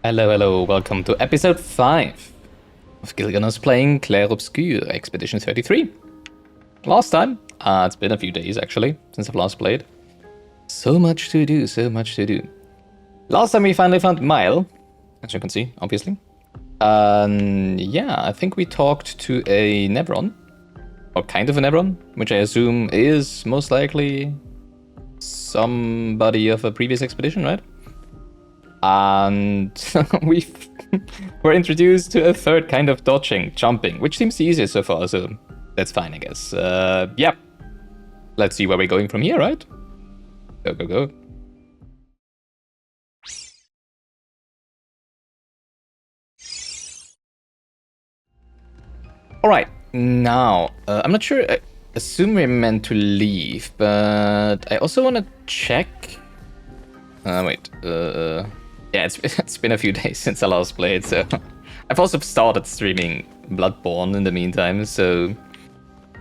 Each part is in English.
Hello, hello, welcome to episode 5 of Gilganos playing Clair Obscur, Expedition 33. Last time, it's been a few days actually, since I've last played. So much to do, so much to do. Last time we finally found Mile, as you can see, obviously. And yeah, I think we talked to a Nebron, or kind of a Nebron, which I assume is most likely somebody of a previous expedition, right? And we were introduced to a third kind of dodging, jumping, which seems the easiest so far, so that's fine, I guess. Yeah. Let's see where we're going from here, right? Go, go, go. Alright, now, I'm not sure, I assume we're meant to leave, but I also want to check... wait, yeah, it's been a few days since I last played, so I've also started streaming Bloodborne in the meantime, so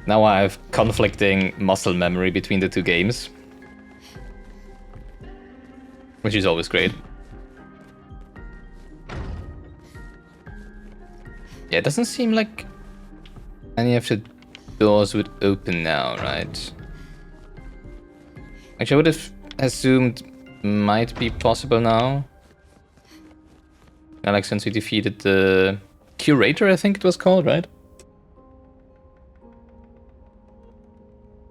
now I have conflicting muscle memory between the two games, which is always great. Yeah, it doesn't seem like any of the doors would open now, right? Actually, I would have assumed might be possible now. Like since we defeated the curator, I think it was called, right?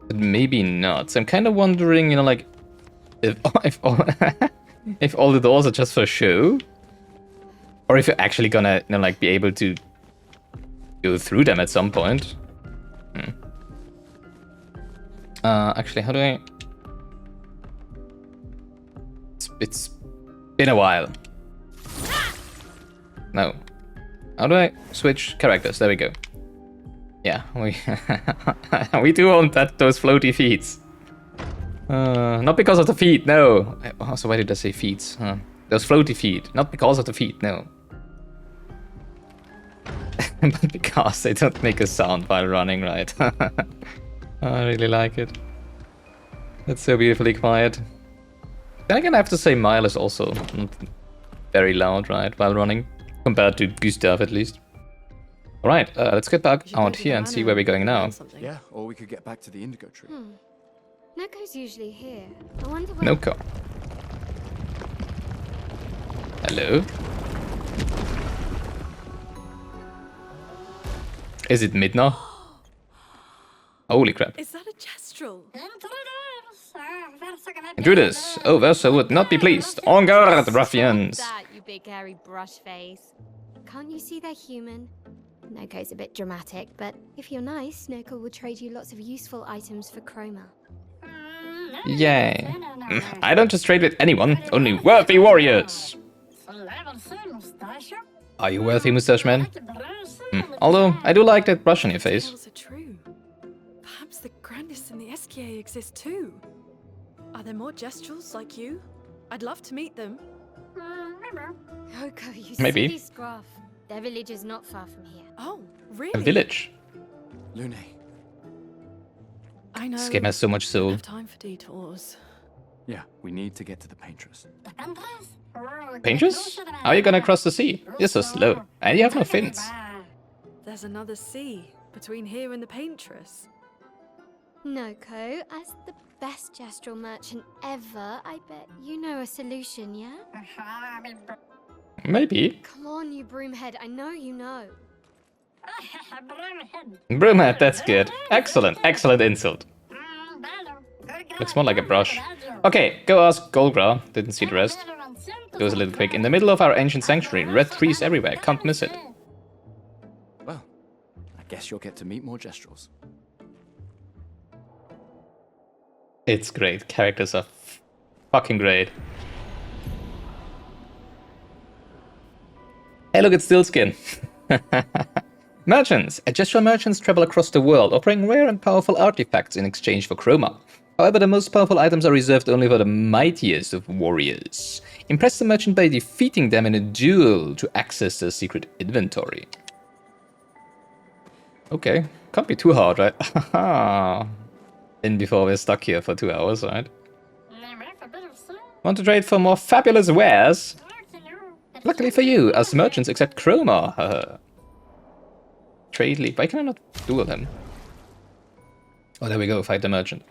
But maybe not. So I'm kind of wondering, you know, like if if all the doors are just for show, or if you're actually gonna, you know, like be able to go through them at some point. Actually, how do I? It's been a while. No. How do I switch characters? There we go. Yeah, we do want those floaty feet. Not because of the feet, no. Also, why did I say feet? Those floaty feet. Not because of the feet, no. But because they don't make a sound while running, right? I really like it. It's so beautifully quiet. Then again, I have to say Mile is also not very loud, right, while running. Compared to Gustav, at least. Alright, let's get back out here and see where we're going now. Yeah, or we could get back to the indigo tree. Noko's usually here. I wonder where... Noko. Hello? Is it midnight? Holy crap. Is that a gestural? Intruders! Oh, Versa would not be pleased. En garde, ruffians! That, you big hairy brush face. Can't you see they're human? Noko's a bit dramatic, but if you're nice, Noko will trade you lots of useful items for chroma. Yay. I don't just trade with anyone, only worthy warriors! Are you worthy, Moustache Man? Although, I do like that brush on your face. Tales are true. Perhaps the grandest in the SKA exist too. Are there more gestrals like you? I'd love to meet them. Noko, you Maybe. silly scruff. Their village is not far from here. Oh, really? A village. Lune, I know. This game has so much I soul. don't have time for detours. yeah, we need to get to the paintress. Painters? How are you gonna cross the sea? You're so slow, and you have no fins. There's another sea between here and the paintress. Noko, as the best gestural merchant ever, I bet you know a solution, yeah? Maybe. Come on, you broomhead, I know you know. Broomhead, that's good. Excellent, excellent insult. Looks more like a brush. Okay, go ask Golgra. Didn't see the rest. Goes a little quick. In the middle of our ancient sanctuary, red trees everywhere. Can't miss it. Well, I guess you'll get to meet more gestrals. It's great. Characters are fucking great. Hey, look, it's Stillskin. Merchants. Gestural merchants travel across the world, offering rare and powerful artifacts in exchange for chroma. However, the most powerful items are reserved only for the mightiest of warriors. Impress the merchant by defeating them in a duel to access their secret inventory. Okay, can't be too hard, right? In before we're stuck here for 2 hours, right? Want to trade for more fabulous wares? Luckily for you, us merchants accept chroma. Trade leave. Why can I not duel him? Oh, there we go. Fight the merchant.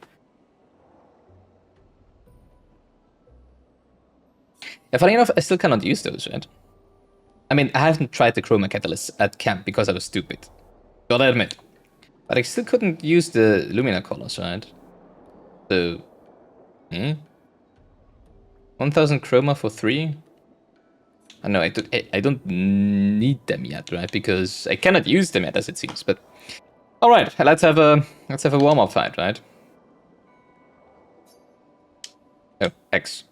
Yeah, funny enough, I still cannot use those, right? I mean, I haven't tried the chroma catalyst at camp because I was stupid. Gotta admit. But I still couldn't use the Lumina colors, right? So... 1000 chroma for 3? No, I don't need them yet, right? Because I cannot use them yet, as it seems. But all right, let's have a warm-up fight, right? Oh, X.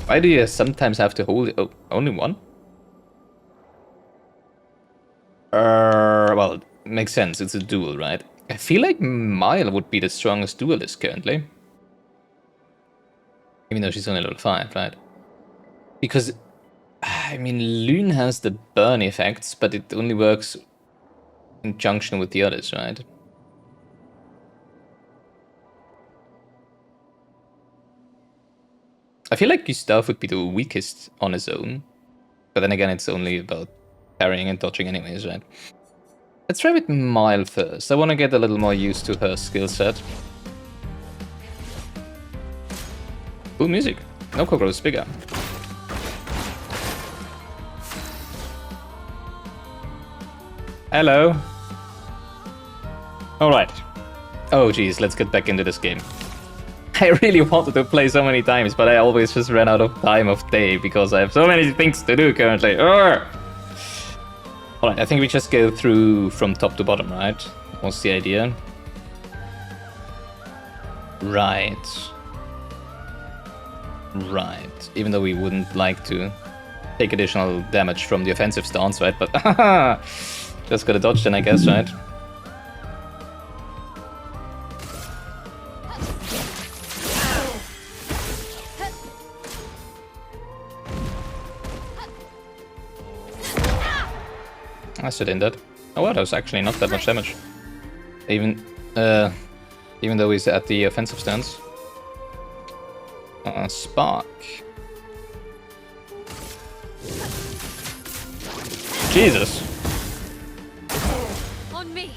Why do you sometimes have to hold it? Oh, only one? Well, makes sense. It's a duel, right? I feel like Mile would be the strongest duelist currently. Even though she's only level 5, right? Because, I mean, Lune has the burn effects, but it only works in conjunction with the others, right? I feel like Gustav would be the weakest on his own. But then again, it's only about parrying and dodging anyways, right? Let's try with Mile first. I want to get a little more used to her skill set. Cool music. No grows bigger. Hello. Alright. Oh geez, let's get back into this game. I really wanted to play so many times, but I always just ran out of time of day because I have so many things to do currently. Alright, I think we just go through from top to bottom, right? What's the idea? Right. Right. Even though we wouldn't like to take additional damage from the offensive stance, right? But just gotta dodge then, I guess, right? I stood in that. Oh wow, that was actually not that much damage. Even though he's at the offensive stance. Spark. Jesus. On me.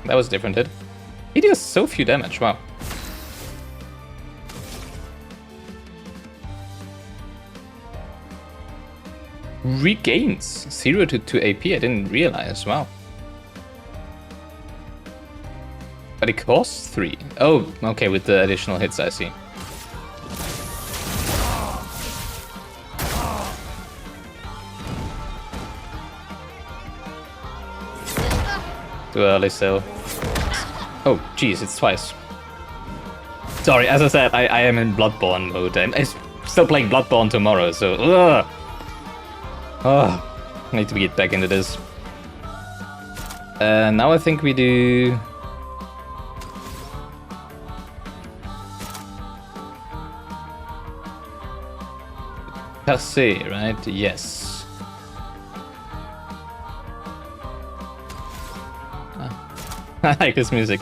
That was a different hit. He deals so few damage, wow. Regains 0 to 2 AP, I didn't realize, wow. But it costs 3. Oh, okay, with the additional hits, I see. Too early still. Oh, jeez, it's twice. Sorry, as I said, I am in Bloodborne mode. I'm still playing Bloodborne tomorrow, so... Ugh. Oh, I need to get back into this. Now I think we do... Per se, right? Yes. I like this music.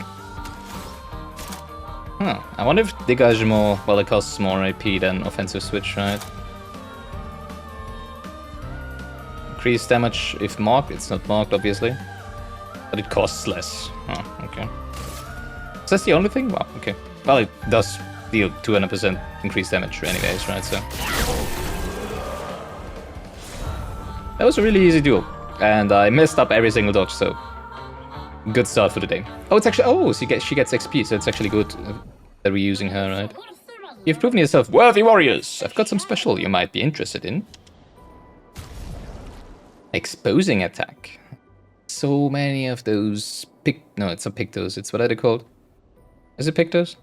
Huh. I wonder if Dégagement, well, it costs more AP than Offensive Switch, right? Increased damage if marked. It's not marked, obviously. But it costs less. Oh, okay. Is that the only thing? Wow, okay. Well, it does deal 200% increased damage anyways, right? So that was a really easy duel. And I messed up every single dodge, so good start for the day. Oh, it's actually... Oh, she gets XP, so it's actually good that we're using her, right? You've proven yourself worthy warriors. I've got some special you might be interested in. Exposing attack. So many of those no, it's not Pictos, it's what are they called? Is it Pictos?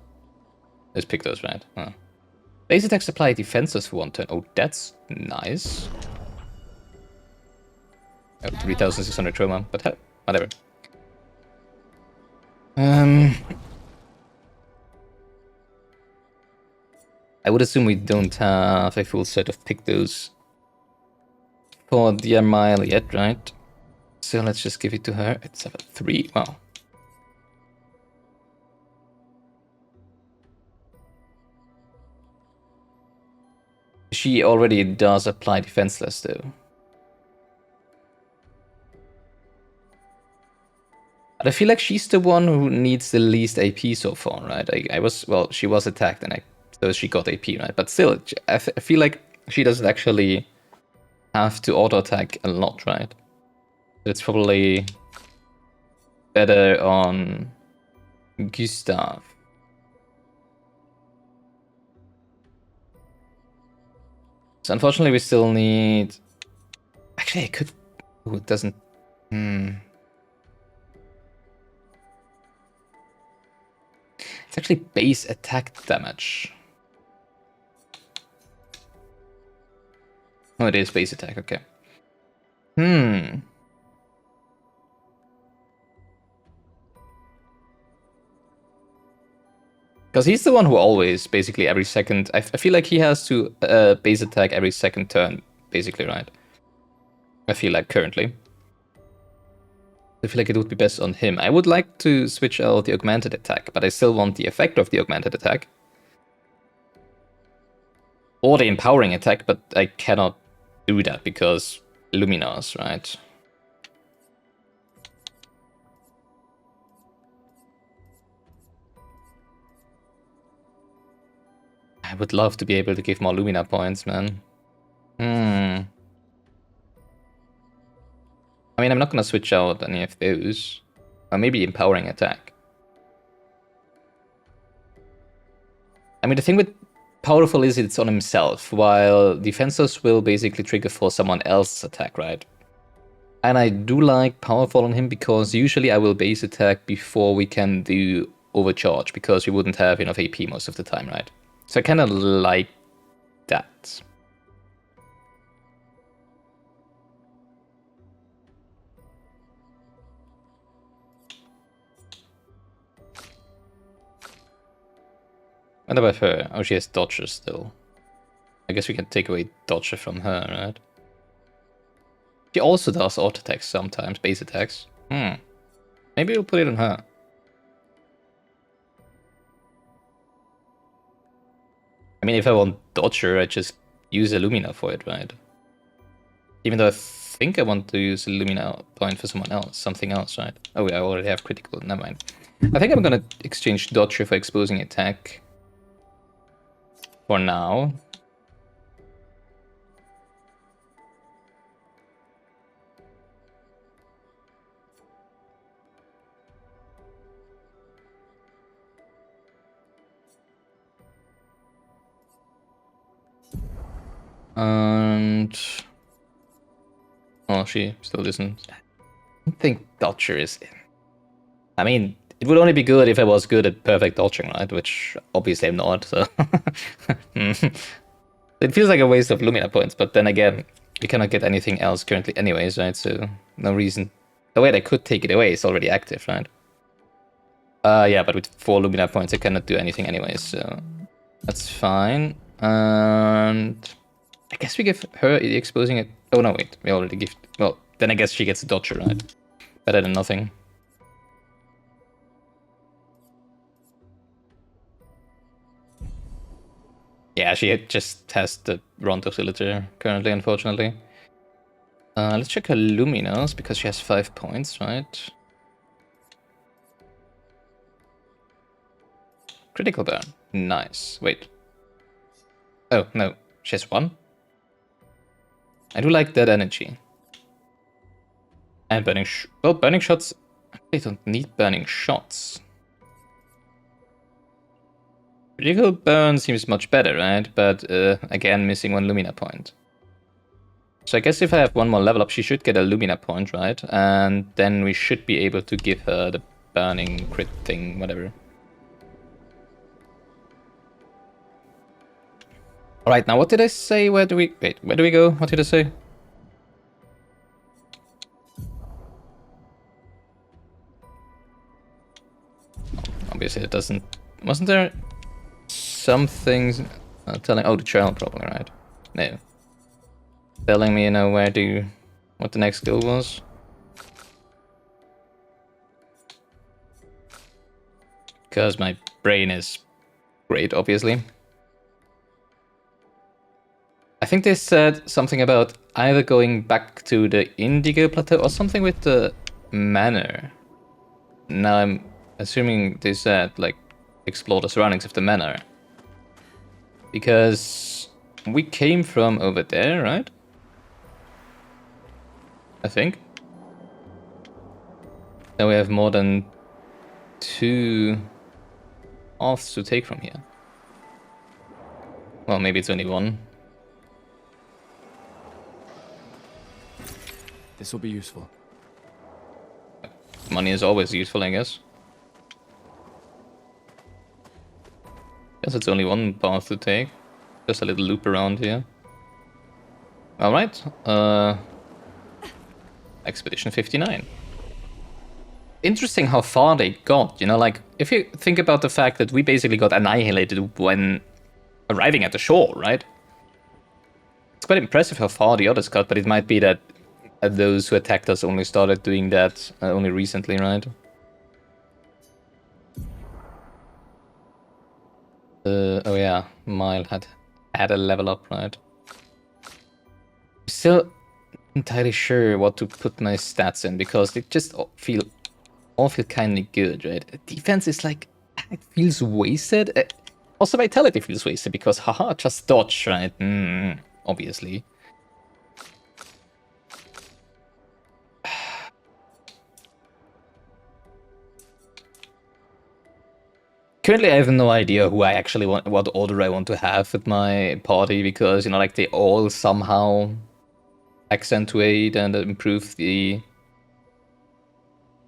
It's Pictos, right? Oh. Base attacks apply defenses for 1 turn. Oh, that's nice. Oh, 3600 trauma, but hell, whatever. I would assume we don't have a full set of Pictos for Dear Mile yet, right? So let's just give it to her. It's level 3. Wow. she already does apply defenseless though. But I feel like she's the one who needs the least AP so far, right? She was attacked and so she got AP, right? But still, I feel like she doesn't actually have to auto attack a lot, right? It's probably better on Gustav. So unfortunately, we still need. Actually, I could. Oh, it doesn't. It's actually base attack damage. Oh, it is base attack. Okay. Because he's the one who always, basically, every second... I feel like he has to base attack every second turn, basically, right? I feel like, currently. I feel like it would be best on him. I would like to switch out the augmented attack, but I still want the effect of the augmented attack. Or the empowering attack, but I cannot do that because Luminas, right? I would love to be able to give more Lumina points, man. I mean, I'm not gonna switch out any of those. Or maybe empowering attack. I mean, the thing with powerful is it's on himself, while defenses will basically trigger for someone else's attack, right? And I do like powerful on him because usually I will base attack before we can do overcharge, because we wouldn't have enough AP most of the time, right? So I kind of like that. What about her? Oh, she has dodger still. I guess we can take away dodger from her, right? She also does auto attacks sometimes, base attacks. Maybe we'll put it on her. I mean, if I want dodger, I just use a Lumina for it, right? Even though I think I want to use a Lumina point for someone else, something else, right? Oh, I already have critical, never mind. I think I'm gonna exchange dodger for exposing attack. For now. And... oh, she still isn't. I don't think dodger is in. I mean, it would only be good if I was good at perfect dodging, right? Which obviously I'm not, so... It feels like a waste of Lumina points, but then again, we cannot get anything else currently anyways, right? So, no reason. Oh wait, I could take it away, it's already active, right? Yeah, but with 4 Lumina points I cannot do anything anyways, so... that's fine. And... I guess we give her the exposing it... oh no, wait, we already give... well, then I guess she gets a dodger, right? Better than nothing. Yeah, she just has the Rond Oscillator currently, unfortunately. Let's check her Luminas, because she has 5 points, right? Critical burn. Nice. Wait. Oh, no. She has 1? I do like that energy. And burning well, burning shots... they don't need burning shots. Critical burn seems much better, right? But, again, missing 1 Lumina point. So I guess if I have 1 more level up, she should get a Lumina point, right? And then we should be able to give her the burning crit thing, whatever. Alright, now what did I say? Where do we... wait, where do we go? What did I say? Obviously it doesn't... wasn't there some things telling... oh, the channel probably, right? No. Telling me, you know, where to... what the next skill was? Because my brain is great, obviously. think they said something about either going back to the Indigo Plateau or something with the manor. Now I'm assuming they said, like, explore the surroundings of the manor. Because we came from over there, right? I think. Then we have more than 2 paths to take from here. Well, maybe it's only 1. This will be useful. Money is always useful, I guess. Guess it's only 1 path to take. Just a little loop around here. Alright. Expedition 59. Interesting how far they got, you know, like, if you think about the fact that we basically got annihilated when arriving at the shore, right? It's quite impressive how far the others got, but it might be that those who attacked us only started doing that only recently, right? Oh yeah, Mile had a level up, right? Still not entirely sure what to put my stats in, because they just all feel kind of good, right? Defense is like, it feels wasted. Also vitality feels wasted, because haha, just dodge, right? Obviously. Currently, I have no idea who I actually want, what order I want to have with my party, because, you know, like, they all somehow accentuate and improve the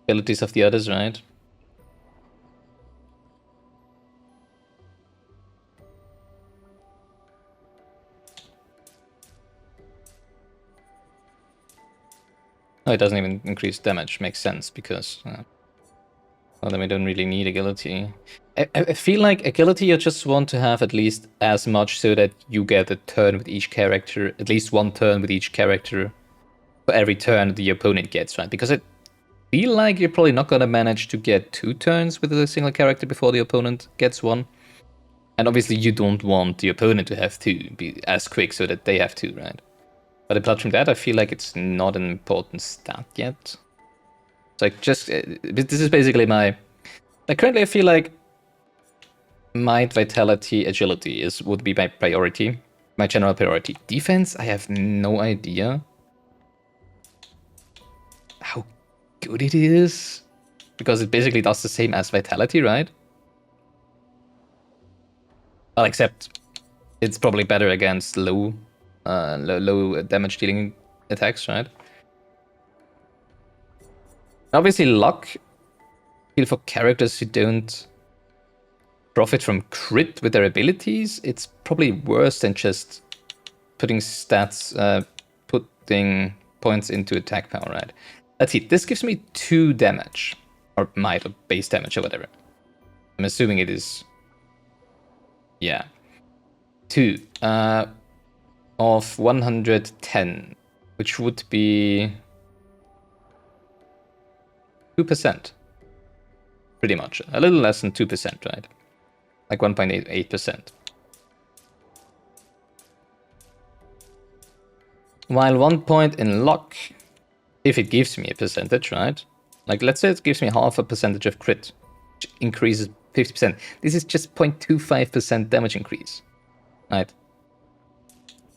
abilities of the others, right? Oh, it doesn't even increase damage. Makes sense, because well, then we don't really need agility. I feel like agility you just want to have at least as much so that you get a turn with each character, at least 1 turn with each character for every turn the opponent gets, right? Because I feel like you're probably not gonna manage to get 2 turns with a single character before the opponent gets 1. And obviously you don't want the opponent to have 2, be as quick so that they have 2, right? But apart from that, I feel like it's not an important stat yet. So like, just this is basically my. Like, currently, I feel like might, vitality, agility would be my priority, my general priority. Defense, I have no idea how good it is, because it basically does the same as vitality, right? Well, except it's probably better against low damage dealing attacks, right? Obviously, luck. Feel for characters who don't profit from crit with their abilities, it's probably worse than just putting stats, putting points into attack power, right? Let's see, this gives me 2 damage, or might, or base damage, or whatever. I'm assuming it is, yeah, 2 of 110, which would be 2%. Pretty much. A little less than 2%, right? Like 1.88%. While 1 point in luck, if it gives me a percentage, right? Like, let's say it gives me half a percentage of crit, which increases 50%. This is just 0.25% damage increase, right?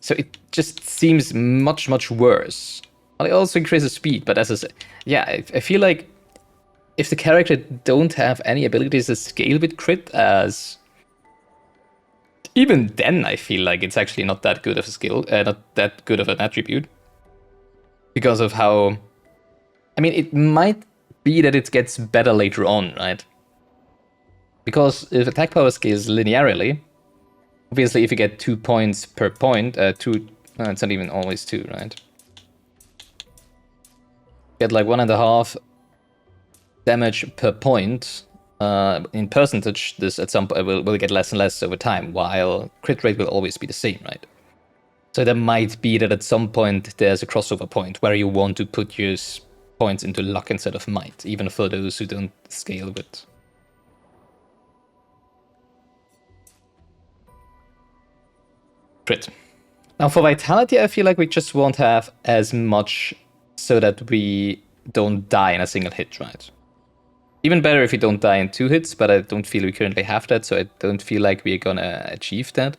So it just seems much, much worse. Well, it also increases speed, but as I said, yeah, I feel like if the character don't have any abilities to scale with crit, as even then I feel like it's actually not that good of a skill, not that good of an attribute. Because of how, I mean, it might be that it gets better later on, right? Because if attack power scales linearly, obviously if you get 2 points per point, it's not even always 2, right? Get like 1.5 damage per point. In percentage, this at some point will get less and less over time, while crit rate will always be the same, right? So there might be that at some point there's a crossover point where you want to put your points into luck instead of might, even for those who don't scale with. Crit. Now for Vitality, I feel like we just won't have as much so that we don't die in a single hit, right? Even better if we don't die in 2 hits, but I don't feel we currently have that, so I don't feel like we're gonna achieve that.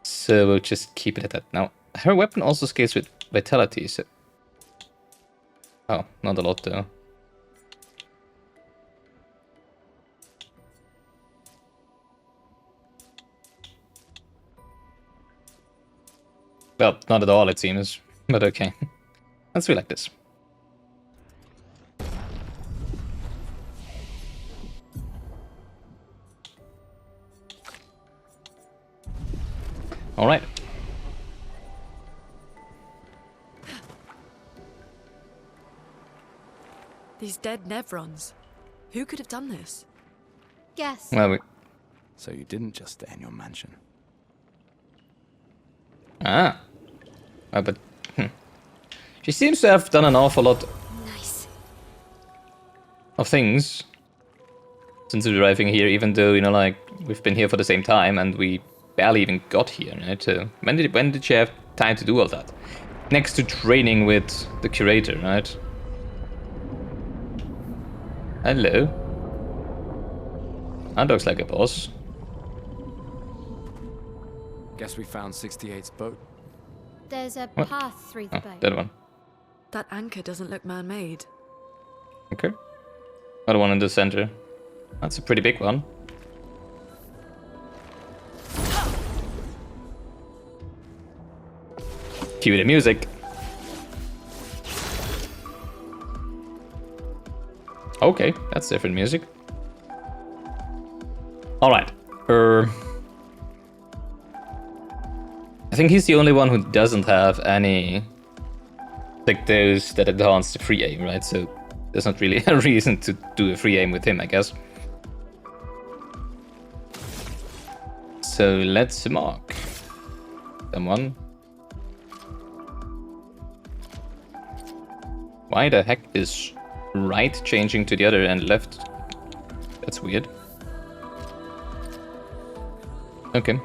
So we'll just keep it at that. Now, her weapon also scales with Vitality, so... Oh, not a lot though. Well, not at all it seems, but okay. Let's do like this. Alright. These dead Nevrons. Who could have done this? Guess. Well, So you didn't just stay in your mansion. Ah. But... She seems to have done an awful lot Nice. of things since arriving here, even though, you know, like, we've been here for the same time and we barely even got here, right? So when did she have time to do all that? Next to training with the curator, right? Hello. That looks like a boss. Guess we found 68's boat. There's a What? path through the Oh, boat. that one. That anchor doesn't look man-made. Okay. Other one in the center. That's a pretty big one. Cue the music. Okay, that's different music. Alright. I think he's the only one who doesn't have any... like those that enhance the free aim, right? So there's not really a reason to do a free aim with him, I guess. So let's mark someone. Why the heck is right changing to the other and left? That's weird. Okay.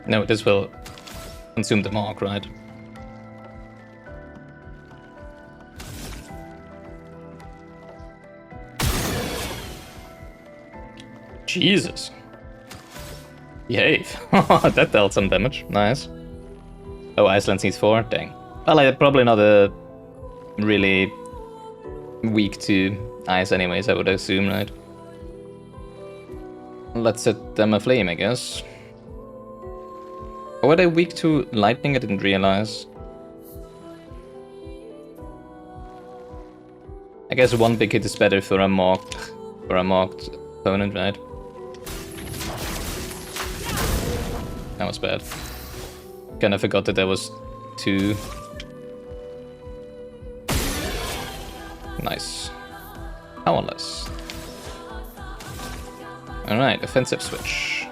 No, this will consume the mark, right? Jesus. Behave. That dealt some damage. Nice. Oh, Iceland needs 4? Dang. Well, I'm probably not a really weak to ice anyways, I would assume, right? Let's set them aflame, I guess. Or were they weak to lightning? I didn't realize. I guess one big hit is better for a marked opponent, right? That was bad. Kinda forgot that there was 2. Nice. Powerless. Alright, offensive switch.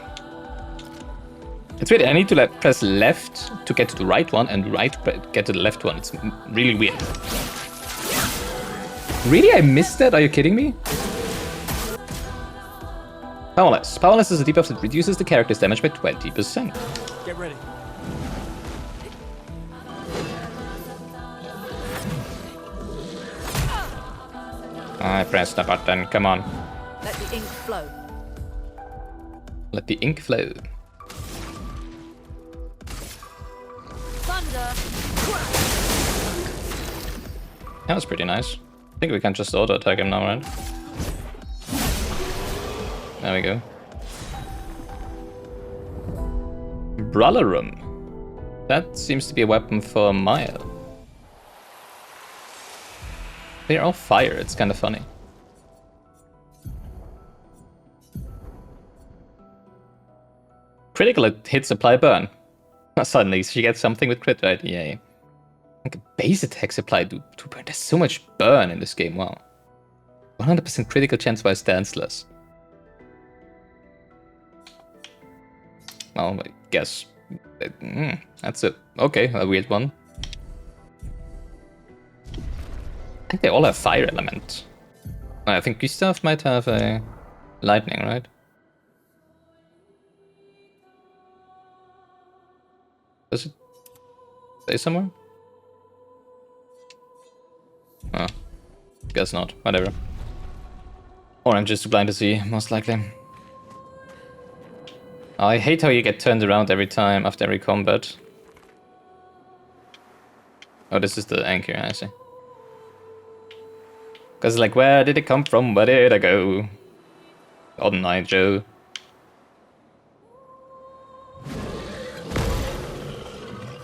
It's weird, I need to press left to get to the right one and right to get to the left one. It's really weird. Really? I missed that? Are you kidding me? Powerless. Powerless is a debuff that reduces the character's damage by 20%. Get ready. I pressed the button, come on. Let the ink flow. Let the ink flow. Thunder! That was pretty nice. I think we can just auto attack him now, right? There we go. Brawlerum. That seems to be a weapon for Mile. They're all fire, it's kind of funny. Critical hits apply burn. Suddenly she gets something with crit, right? Yay. Like base attacks apply to burn. There's so much burn in this game, wow. 100% critical chance by stanceless. Well, I guess That's a weird one. I think they all have fire element. I think Gustav might have a lightning, right? Does it say somewhere? Oh, guess not. Whatever. Or I'm just too blind to see, most likely. Oh, I hate how you get turned around every time after every combat. Oh, this is the anchor, I see. Because, like, where did it come from? Where did I go? Oh, night, Joe.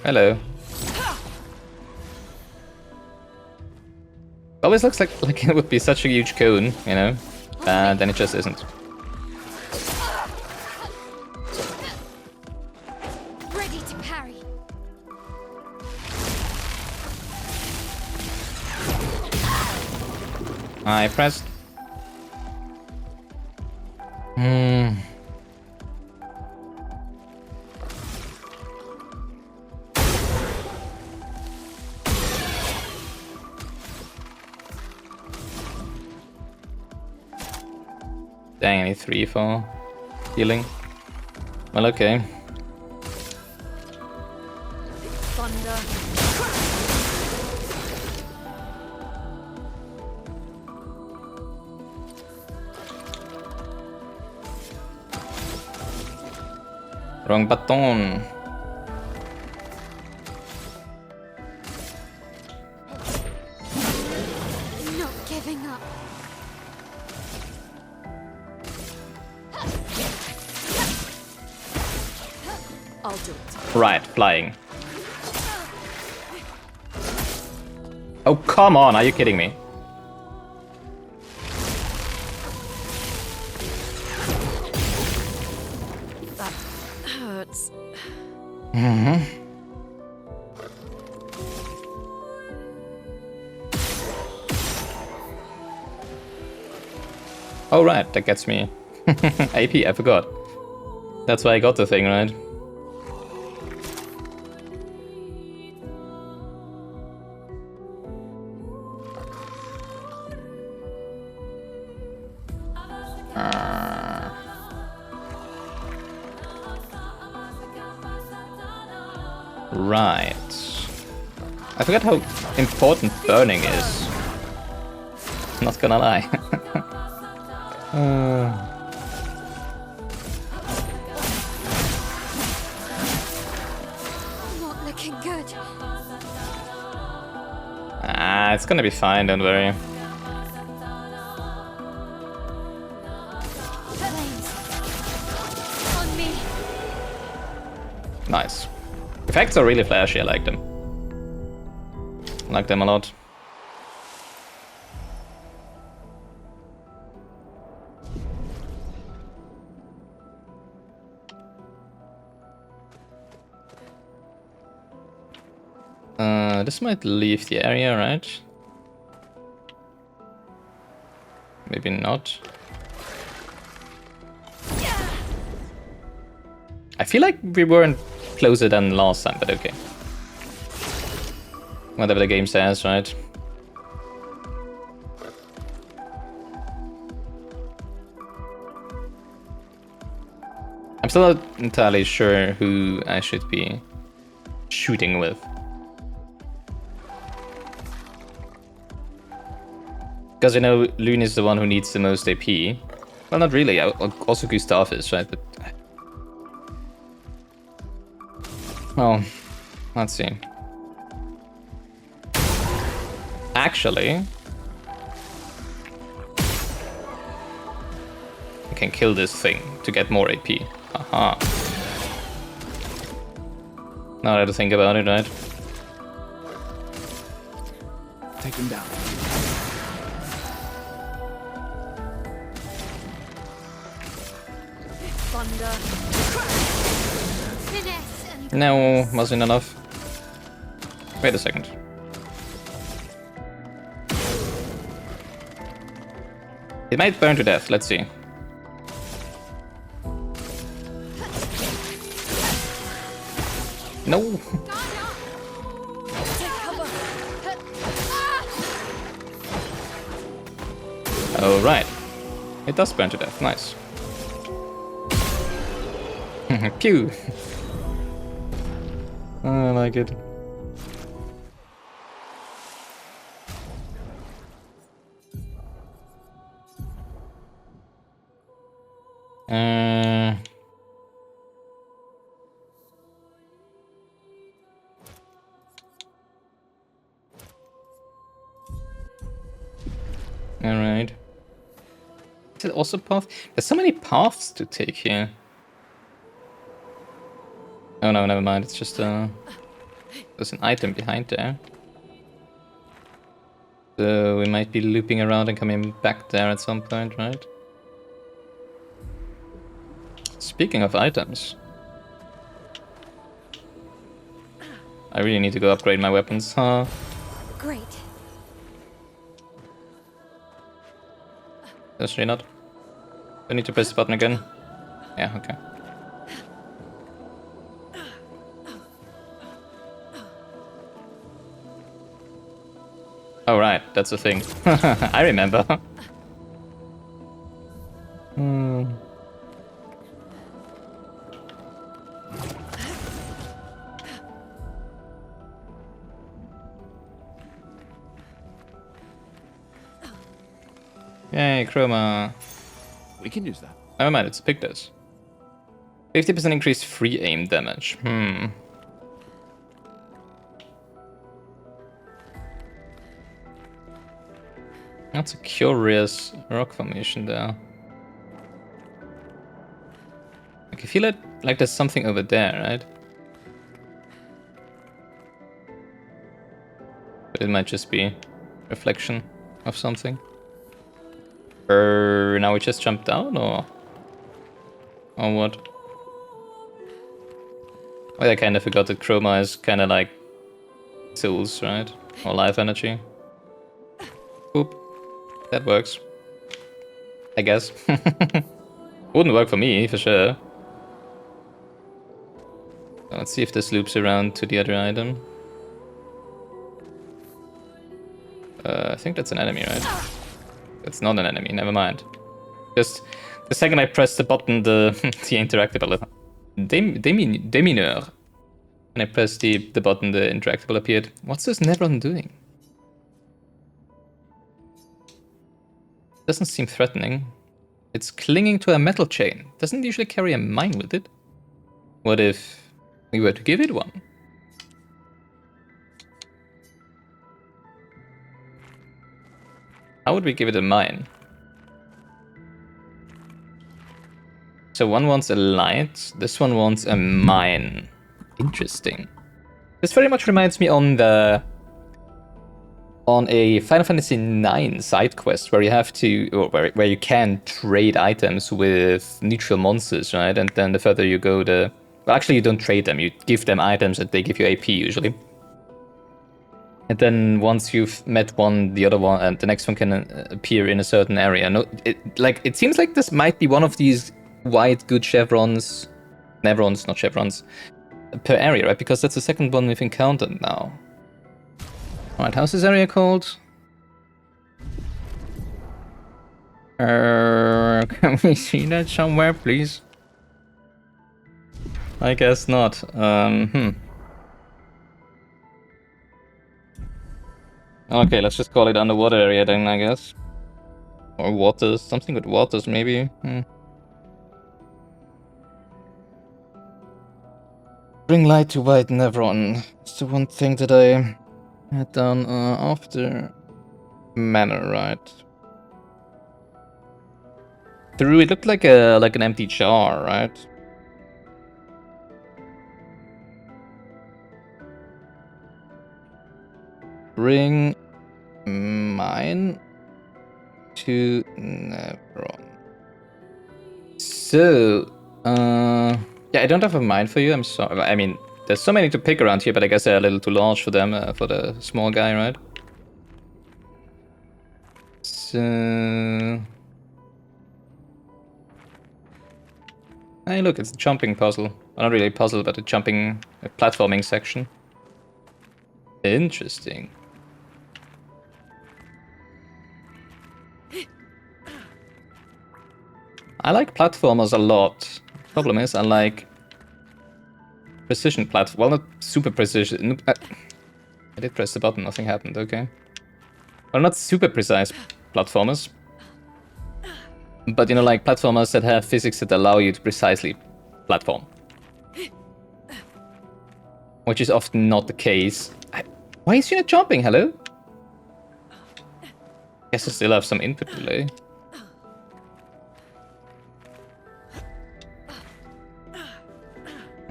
Hello. Always looks like it would be such a huge cone, you know? And then it just isn't. Ready to parry. I pressed. Dang, I need 3 for healing. Well, okay. Thunder. Wrong button. Not giving up. I'll do it. Right, flying. Oh, come on, are you kidding me? That hurts. Oh, right, that gets me. AP, I forgot. That's why I got the thing, right? Right. I forgot how important burning is. Not gonna lie. Not looking good. It's gonna be fine, don't worry. Flames. On me. Nice. Effects are really flashy, I like them. I like them a lot. This might leave the area, right? Maybe not. I feel like we weren't closer than last time, but okay. Whatever the game says, right? I'm still not entirely sure who I should be shooting with. Because I know Loon is the one who needs the most AP. Well, not really. Also Gustav is, right? But well, let's see. Actually, I can kill this thing to get more AP. Aha. Now that I think about it, right? Take him down. Thunder. Finesse and No, wasn't enough. Wait a second. It might burn to death, let's see. No! Take cover. Oh, right. It does burn to death. Nice. Pew! I like it. Alright. Is it also path? There's so many paths to take here. Oh no, never mind. It's just there's an item behind there. So we might be looping around and coming back there at some point, right? Speaking of items, I really need to go upgrade my weapons, huh? Great. Does she not? I need to press the button again. Yeah, okay. Oh right, that's a thing. I remember. Yay, chroma. We can use that. Never mind, it's a pick this. 50% increased free aim damage. That's a curious rock formation there. Like, I feel like there's something over there, right? But it might just be reflection of something. Now we just jump down, or what? Well, I kind of forgot that chroma is kind of like souls, right? Or life energy. Boop. That works. I guess. Wouldn't work for me, for sure. Let's see if this loops around to the other item. I think that's an enemy, right? That's not an enemy, never mind. Just the second I press the button, the interactable demineur. When I pressed the button, the interactable appeared. What's this Nevron doing? Doesn't seem threatening. It's clinging to a metal chain. Doesn't usually carry a mine with it. What if we were to give it one? How would we give it a mine? So one wants a light, this one wants a mine. Interesting. This very much reminds me on a Final Fantasy IX side quest where you have to, or where you can trade items with neutral monsters, right? And then the further you go, well, actually you don't trade them, you give them items and they give you AP usually. And then once you've met one, the other one, and the next one can appear in a certain area. No, it seems like this might be one of these white good chevrons, nevrons, not chevrons, per area, right? Because that's the second one we've encountered now. Alright, how's this area called? Can we see that somewhere, please? I guess not. Okay, let's just call it underwater area then, I guess. Or waters, something with waters maybe. Bring light to White Nevron. It's the one thing that I had done after Manor, right? Through, it looked like an empty jar, right? Bring mine to Nevron. So, yeah, I don't have a mine for you, I'm sorry. I mean, there's so many to pick around here, but I guess they're a little too large for them, for the small guy, right? So... Hey, look, it's a jumping puzzle. Well, not really a puzzle, but a jumping, platforming section. Interesting. I like platformers a lot. Problem is, I like precision platform. Well, not super precision. I did press the button, nothing happened, okay. Well, not super precise platformers. But, you know, like platformers that have physics that allow you to precisely platform. Which is often not the case. Why is she not jumping? Hello? Guess I still have some input delay.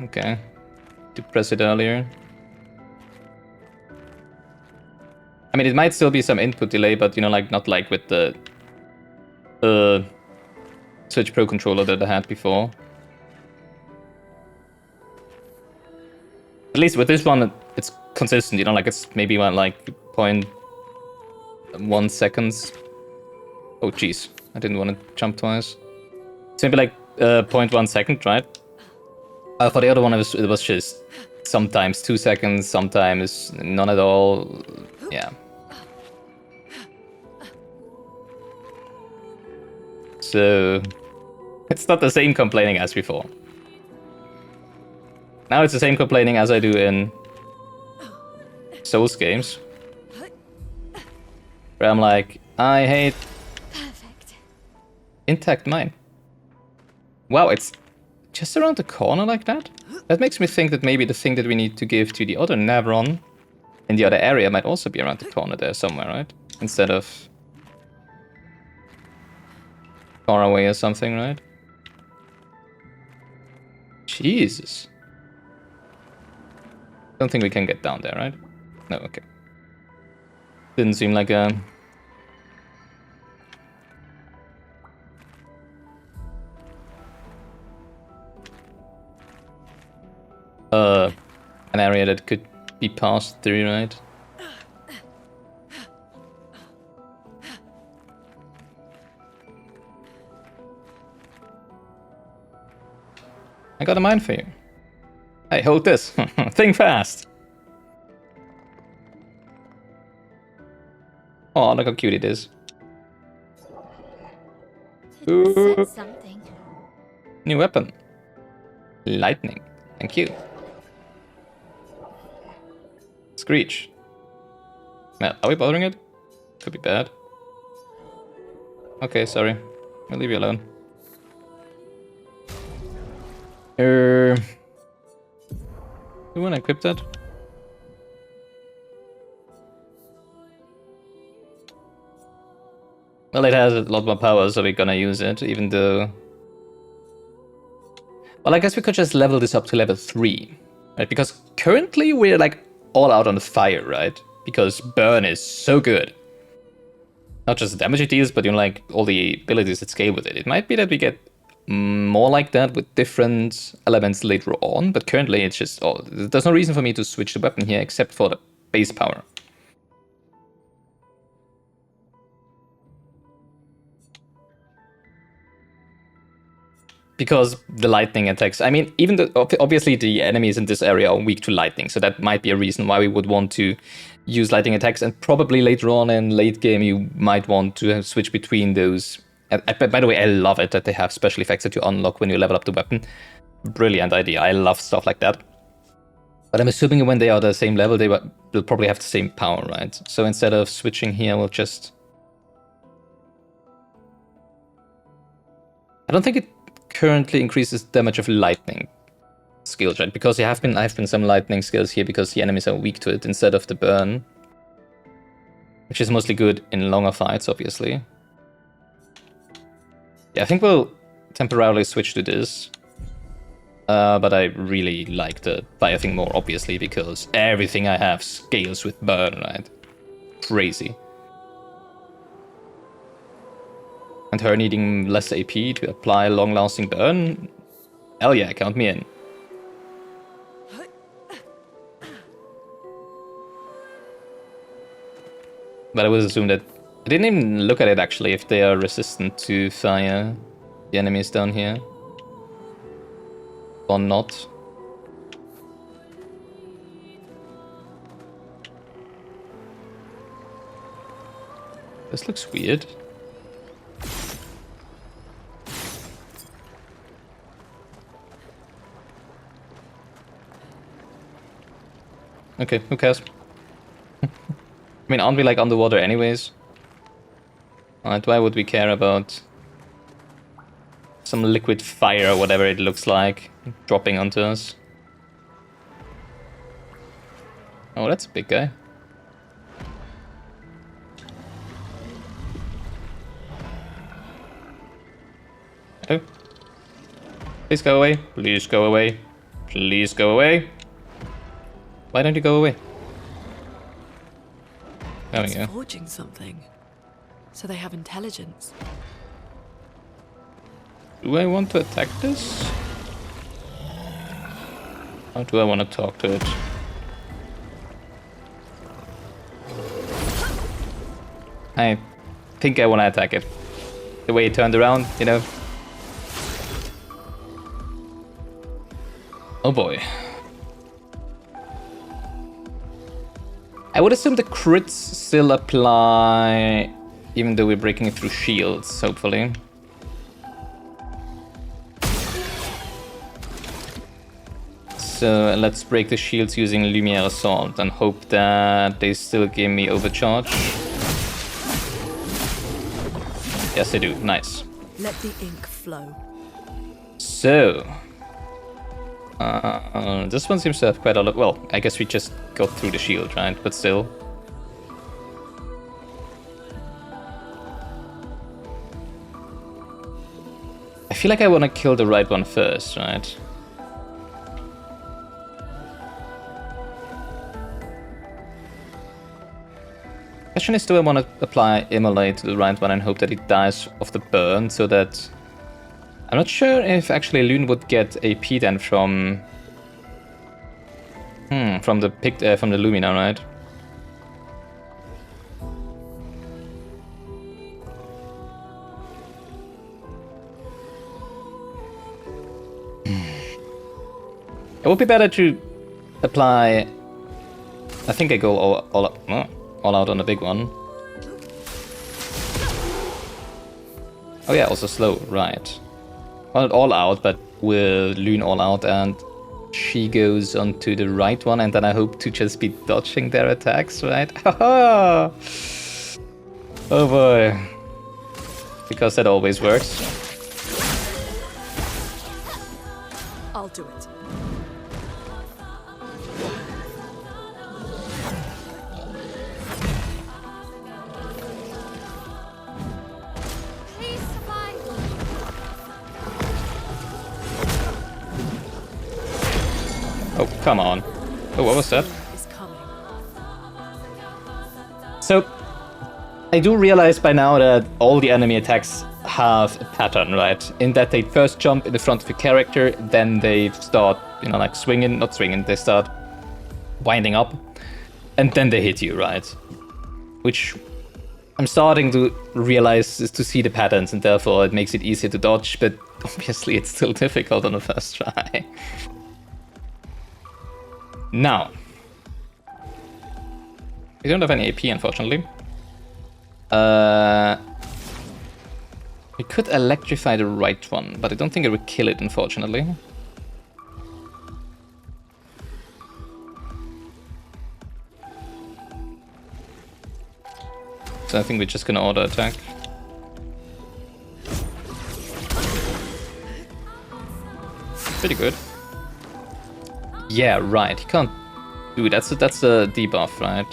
Okay. To press it earlier. I mean, it might still be some input delay, but, you know, like, not like with the Switch Pro controller that I had before. At least with this one, it's consistent, you know, like, it's maybe about, like, 0.1 seconds. Oh, jeez. I didn't want to jump twice. It's maybe, like, 0.1 second, right? For the other one, it was just sometimes 2 seconds, sometimes none at all. Yeah. So, it's not the same complaining as before. Now it's the same complaining as I do in Souls games. Where I'm like, I hate... Perfect. Intact mine. Wow, it's just around the corner like that? That makes me think that maybe the thing that we need to give to the other Navron in the other area might also be around the corner there somewhere, right? Instead of far away or something, right? Jesus. Don't think we can get down there, right? No, okay. Didn't seem like a... an area that could be passed through, right? I got a mine for you. Hey, hold this. Think fast. Oh, look how cute it is. It said something. New weapon. Lightning. Thank you. Screech. Matt, are we bothering it? Could be bad. Okay, sorry. I'll leave you alone. Do you want to equip that? Well, it has a lot more power, so we're gonna use it, even though... Well, I guess we could just level this up to level 3, right? Because currently we're like all out on the fire, right? Because burn is so good. Not just the damage it deals, but you know, like all the abilities that scale with it. It might be that we get more like that with different elements later on, but currently it's just... Oh, there's no reason for me to switch the weapon here except for the base power. Because the lightning attacks, I mean, even though obviously the enemies in this area are weak to lightning, so that might be a reason why we would want to use lightning attacks, and probably later on in late game you might want to switch between those. By the way, I love it that they have special effects that you unlock when you level up the weapon. Brilliant idea, I love stuff like that. But I'm assuming when they are the same level, they'll probably have the same power, right? So instead of switching here, we'll just... I don't think it currently increases damage of lightning skills, right? Because there have been some lightning skills here because the enemies are weak to it instead of the burn. Which is mostly good in longer fights, obviously. Yeah, I think we'll temporarily switch to this. But I really like the fire thing more, obviously, because everything I have scales with burn, right? Crazy. And her needing less AP to apply long-lasting burn? Hell yeah, count me in. But I would assume that... I didn't even look at it, actually, if they are resistant to fire, the enemies down here. or not. This looks weird. Okay, who cares? I mean, aren't we like underwater anyways? Alright, why would we care about some liquid fire or whatever it looks like dropping onto us? Oh, that's a big guy. Hello? Please go away. Please go away. Please go away. Why don't you go away? There we It's go. forging something. So they have intelligence. Do I want to attack this? Or do I want to talk to it? I think I want to attack it. The way it turned around, you know? Oh boy. I would assume the crits still apply, even though we're breaking through shields, hopefully. So let's break the shields using Lumiere Assault and hope that they still give me overcharge. Yes, they do. Nice. Let the ink flow. So, this one seems to have quite a lot. Well, I guess we just got through the shield, right? But still. I feel like I want to kill the right one first, right? Question is, do I want to apply Immolate to the right one and hope that it dies of the burn so that... I'm not sure if actually Lune would get AP then from... from the Lumina, right? It would be better to apply... I think I go all out on the big one. Oh yeah, also slow, right. Well, not all out, but with Lune all out, and she goes onto the right one, and then I hope to just be dodging their attacks, right? Oh boy. Because that always works. I'll do it. Please survive. Oh, come on. Oh, what was that? Is coming. So, I do realize by now that all the enemy attacks have a pattern, right? In that they first jump in the front of your character, then they start, you know, like swinging, not swinging, they start winding up, and then they hit you, right? Which I'm starting to realize is to see the patterns, and therefore it makes it easier to dodge, but obviously it's still difficult on the first try. Now, we don't have any AP, unfortunately. We could electrify the right one, but I don't think it would kill it, unfortunately. So I think we're just gonna auto attack. Pretty good. Yeah, right. He can't. Dude, that's a debuff, right?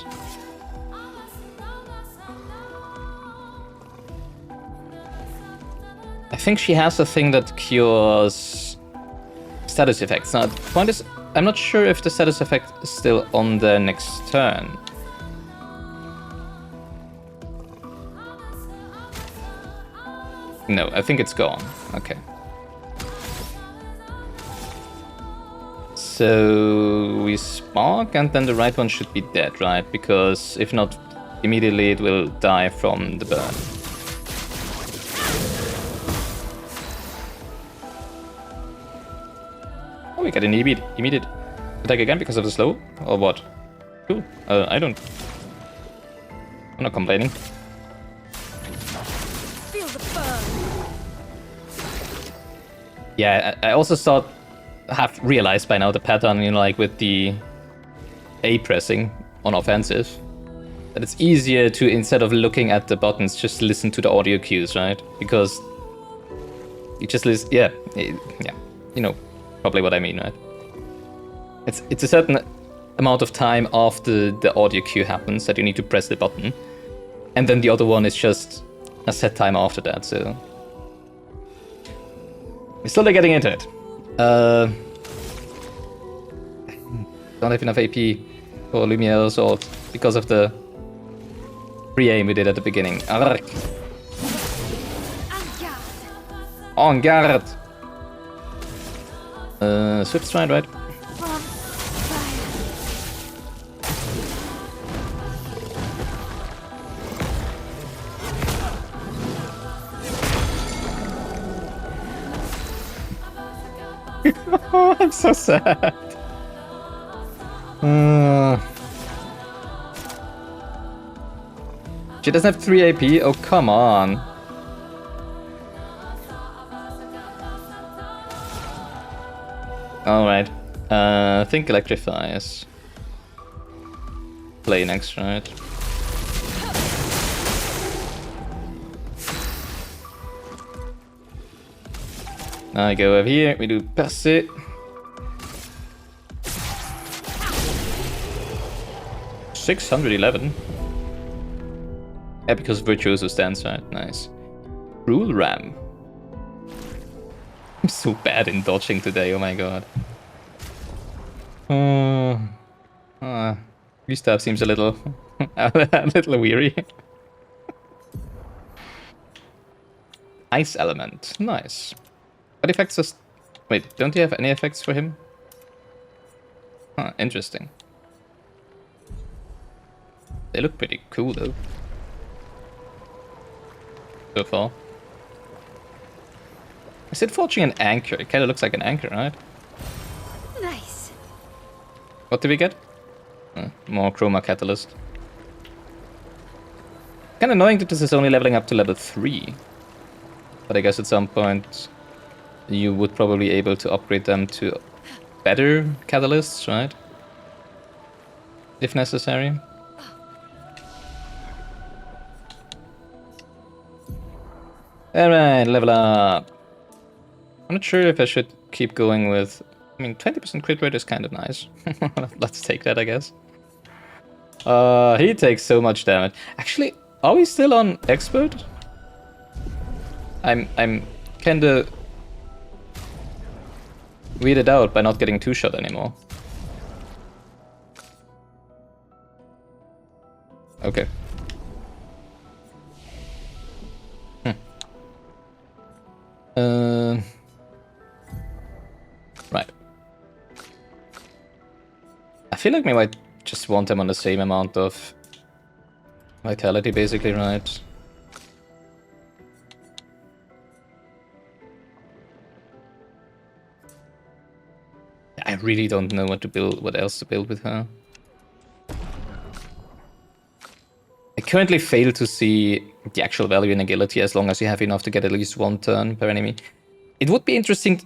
I think she has a thing that cures status effects. Now, the point is, I'm not sure if the status effect is still on the next turn. No, I think it's gone. Okay. So we spark, and then the right one should be dead, right? Because if not, immediately it will die from the burn. Oh, we get an immediate attack again because of the slow, or what? Cool. I'm not complaining. Feel the burn. Yeah, I also have realized by now the pattern, you know, like with the A pressing on offensive, that it's easier to, instead of looking at the buttons, just listen to the audio cues, right? Because you just listen, yeah, you know, probably what I mean, right? It's a certain amount of time after the audio cue happens that you need to press the button, and then the other one is just a set time after that, so we're slowly getting into it. Don't have enough AP for Lumiere Sword because of the pre-aim we did at the beginning. Arrgh. En garde! Swift stride, right? I'm so sad. She doesn't have 3 AP? Oh, come on. Alright. I think Electrifies. Play next, right? I go over here, we do pass it. $611. Yeah, because Virtuoso stands, right? Nice. Rule Ram. I'm so bad in dodging today, oh my god. Gustav seems a little a little weary. Ice Element, nice. What effects does... Wait, don't you have any effects for him? Huh, interesting. They look pretty cool though. So far. Is it forging an anchor? It kinda looks like an anchor, right? Nice. What did we get? More Chroma Catalyst. Kinda annoying that this is only leveling up to level 3. But I guess at some point you would probably be able to upgrade them to better catalysts, right? If necessary. Alright, level up. I'm not sure if I should keep going with... I mean, 20% crit rate is kind of nice. Let's take that, I guess. He takes so much damage. Actually, are we still on expert? I'm kinda weirded out by not getting 2-shot anymore. Okay. Right. I feel like we might just want them on the same amount of vitality, basically, right? I really don't know what to build, what else to build with her. I currently fail to see the actual value in agility as long as you have enough to get at least 1 turn per enemy. It would be interesting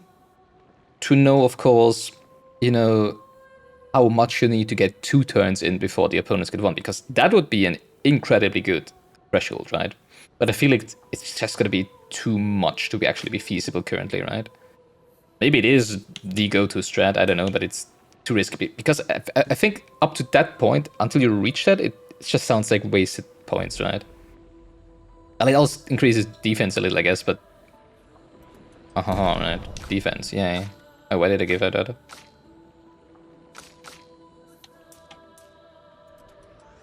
to know, of course, you know, how much you need to get 2 turns in before the opponents get 1, because that would be an incredibly good threshold, right? But I feel like it's just gonna be too much to actually be feasible currently, right? Maybe it is the go-to strat, I don't know, but it's too risky. Because I think up to that point, until you reach that, it just sounds like wasted points, right? And it also increases defense a little, I guess, but... right, defense, yay. Oh, why did I give her that?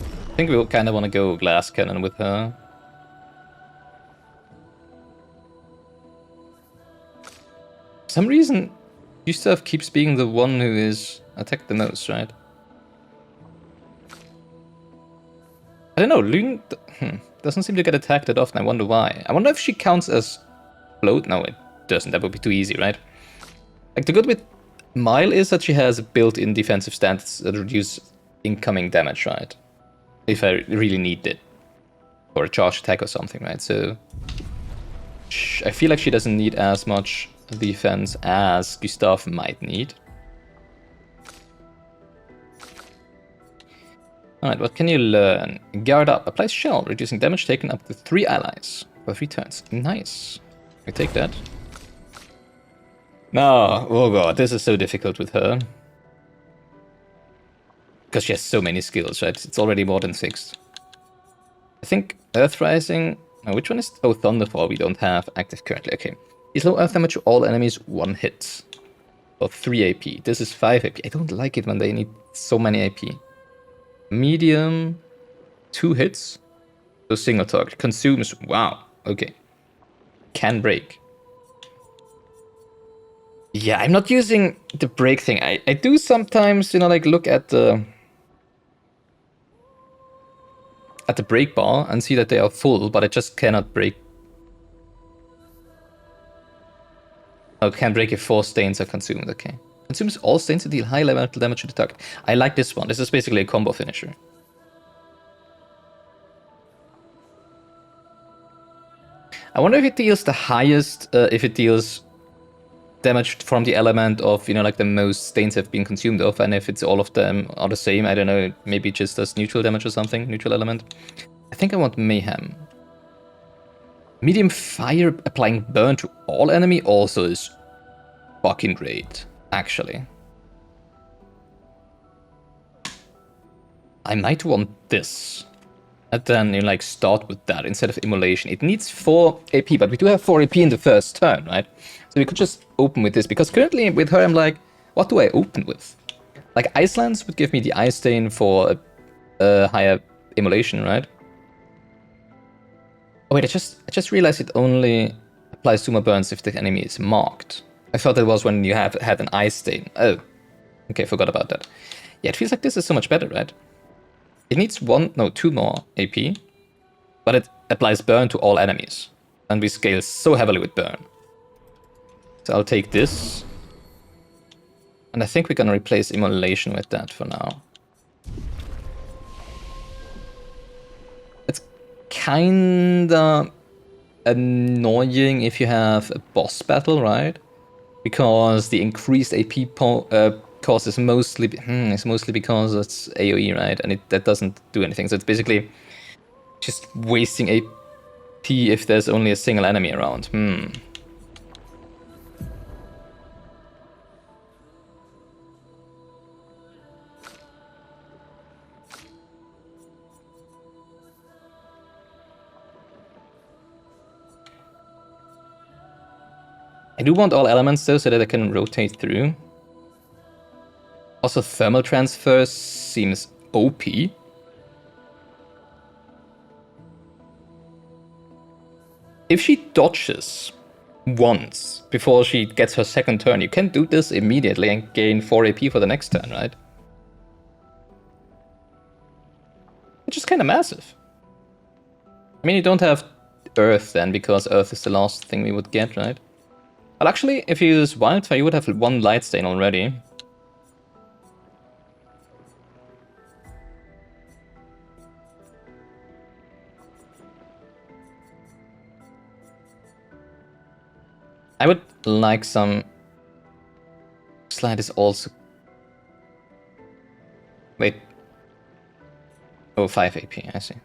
I think we'll kind of want to go glass cannon with her. For some reason, Gustav keeps being the one who is attacked the most, right? I don't know, Lune doesn't seem to get attacked that often, I wonder why. I wonder if she counts as float? No, it doesn't, that would be too easy, right? Like, the good with Mile is that she has built-in defensive stats that reduce incoming damage, right? If I really need it. Or a charge attack or something, right? So I feel like she doesn't need as much defense as Gustav might need. Alright, what can you learn? Guard up. Applies shell, reducing damage taken up to 3 allies for 3 turns. Nice. I take that. No, oh god, this is so difficult with her. Because she has so many skills, right? It's already more than 6. I think Earth Rising... No, which one is... Oh, Thunderfall we don't have active currently. Okay. Deals low earth damage to all enemies 1 hit. For 3 AP. This is 5 AP. I don't like it when they need so many AP. Medium... 2 hits. So single target. Consumes... Wow. Okay. Can break. Yeah, I'm not using the break thing. I do sometimes, you know, like look at the break bar and see that they are full, but I just cannot break. Oh, can break if 4 stains are consumed. Okay. Consumes all stains to deal high level damage to the target. I like this one. This is basically a combo finisher. I wonder if it deals the highest, if it deals damage from the element of, you know, like the most stains have been consumed of, and if it's all of them are the same. I don't know, maybe just does neutral damage or something, neutral element. I think I want Mayhem. Medium fire applying burn to all enemy also is fucking great, actually. I might want this. And then, you know, like start with that instead of immolation. It needs 4 AP, but we do have 4 AP in the first turn, right? So we could just open with this, because currently with her I'm like, what do I open with? Like Ice Lance would give me the Ice Stain for a higher immolation, right? Oh wait, I just realized it only applies Sumo Burns if the enemy is marked. I thought that was when you had an Ice Stain. Oh, okay, forgot about that. Yeah, it feels like this is so much better, right? It needs 2 more AP, but it applies burn to all enemies. And we scale so heavily with burn. So I'll take this. And I think we're gonna replace immolation with that for now. It's kinda annoying if you have a boss battle, right? Because the increased AP cost is mostly because it's AoE, right? And that doesn't do anything. So it's basically just wasting AP if there's only a single enemy around. I do want all elements though, so that I can rotate through. Also, thermal transfer seems OP. If she dodges once before she gets her second turn, you can do this immediately and gain 4 AP for the next turn, right? Which is kind of massive. I mean, you don't have Earth then, because Earth is the last thing we would get, right? Well, actually, if you use Wildfire, you would have 1 Light Stain already. I would like some... Slide is also... Wait. Oh, 5 AP, I see.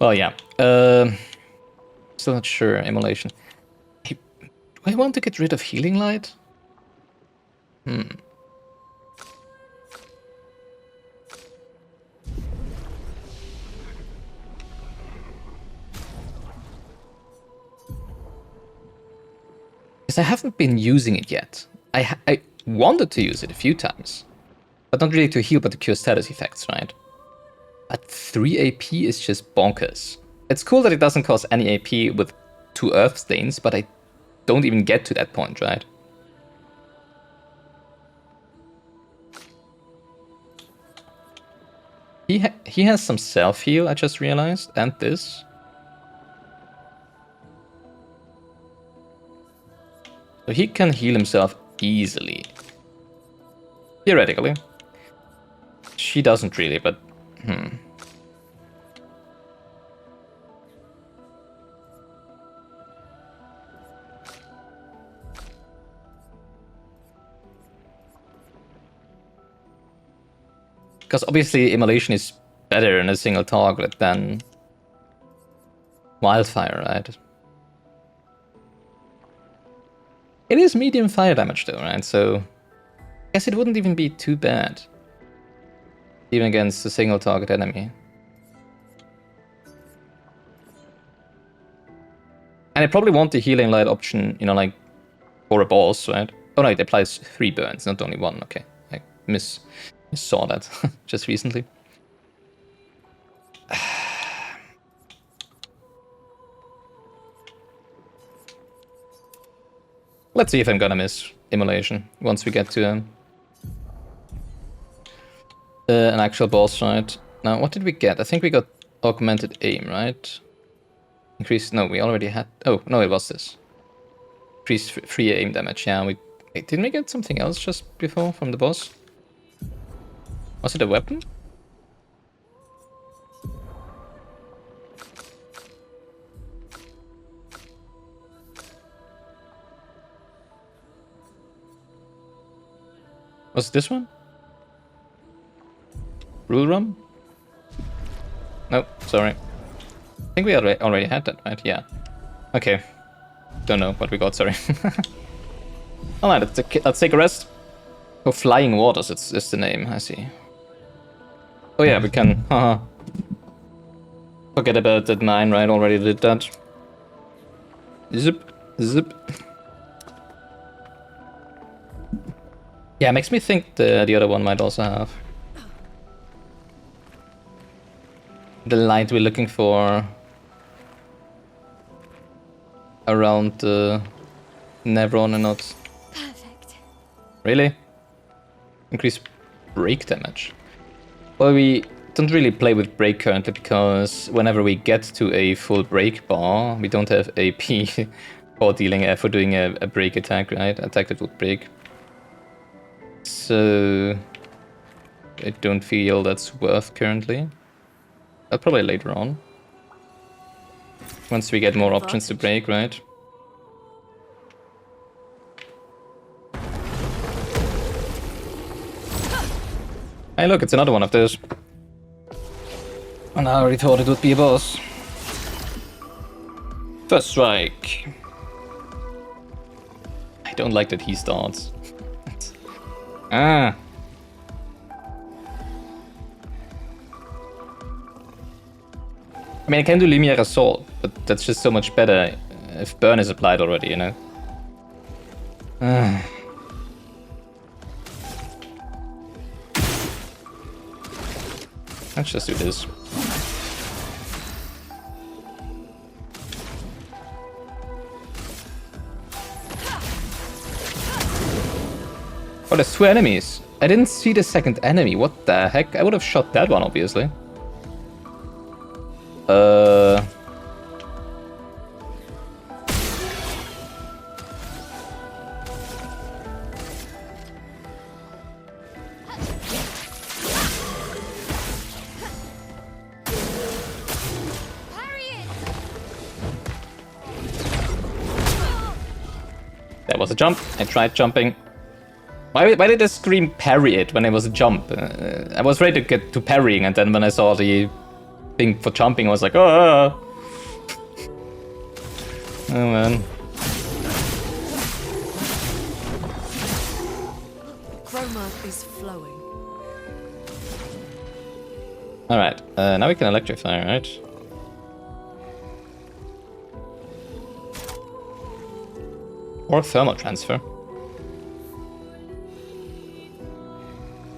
Well, yeah. Still not sure. Immolation. Do I want to get rid of Healing Light? Because I haven't been using it yet. I wanted to use it a few times. But not really to heal, but to cure status effects, right? But 3 AP is just bonkers. It's cool that it doesn't cost any AP with 2 Earth Stains, but I don't even get to that point, right? He has some self-heal, I just realized, and this. So he can heal himself easily. Theoretically. She doesn't really, but... Because obviously immolation is better in a single target than wildfire, right? It is medium fire damage though, right? So I guess it wouldn't even be too bad. Even against a single target enemy. And it probably won't the healing light option, you know, like for a boss, right? Oh no, it applies 3 burns, not only 1. Okay, I saw that just recently. Let's see if I'm gonna miss immolation once we get to an actual boss fight. Now, what did we get? I think we got augmented aim, right? Increased. No, we already had. Oh no, it was this. Increased free aim damage. Yeah, we. Wait, didn't we get something else just before from the boss? Was it a weapon? Was it this one? Rule rum? Nope, sorry. I think we already had that, right? Yeah. Okay. Don't know what we got, sorry. Alright, let's take a rest. Oh, Flying Waters, it's the name, I see. Oh yeah, we can... Forget about that mine, right? Already did that. Zip, zip. Yeah, makes me think the other one might also have. The light we're looking for around the Nevron and not. Perfect. Really? Increase break damage. Well, we don't really play with break currently because whenever we get to a full break bar, we don't have AP for doing a break attack, right? Attack that would break. So I don't feel that's worth currently. Probably later on. Once we get more options to break, right? Hey look, it's another one of those. And I already thought it would be a boss. First strike. I don't like that he starts. Ah. I mean, I can do Lumiere Assault, but that's just so much better if burn is applied already, you know? Let's just do this. Oh, there's 2 enemies. I didn't see the second enemy. What the heck? I would have shot that one, obviously. That was a jump. I tried jumping. Why did I scream parry it when it was a jump? I was ready to get to parrying, and then when I saw the thing for jumping, I was like, oh! Oh man. Chroma is flowing. Alright, now we can electrify, right? Or thermal transfer.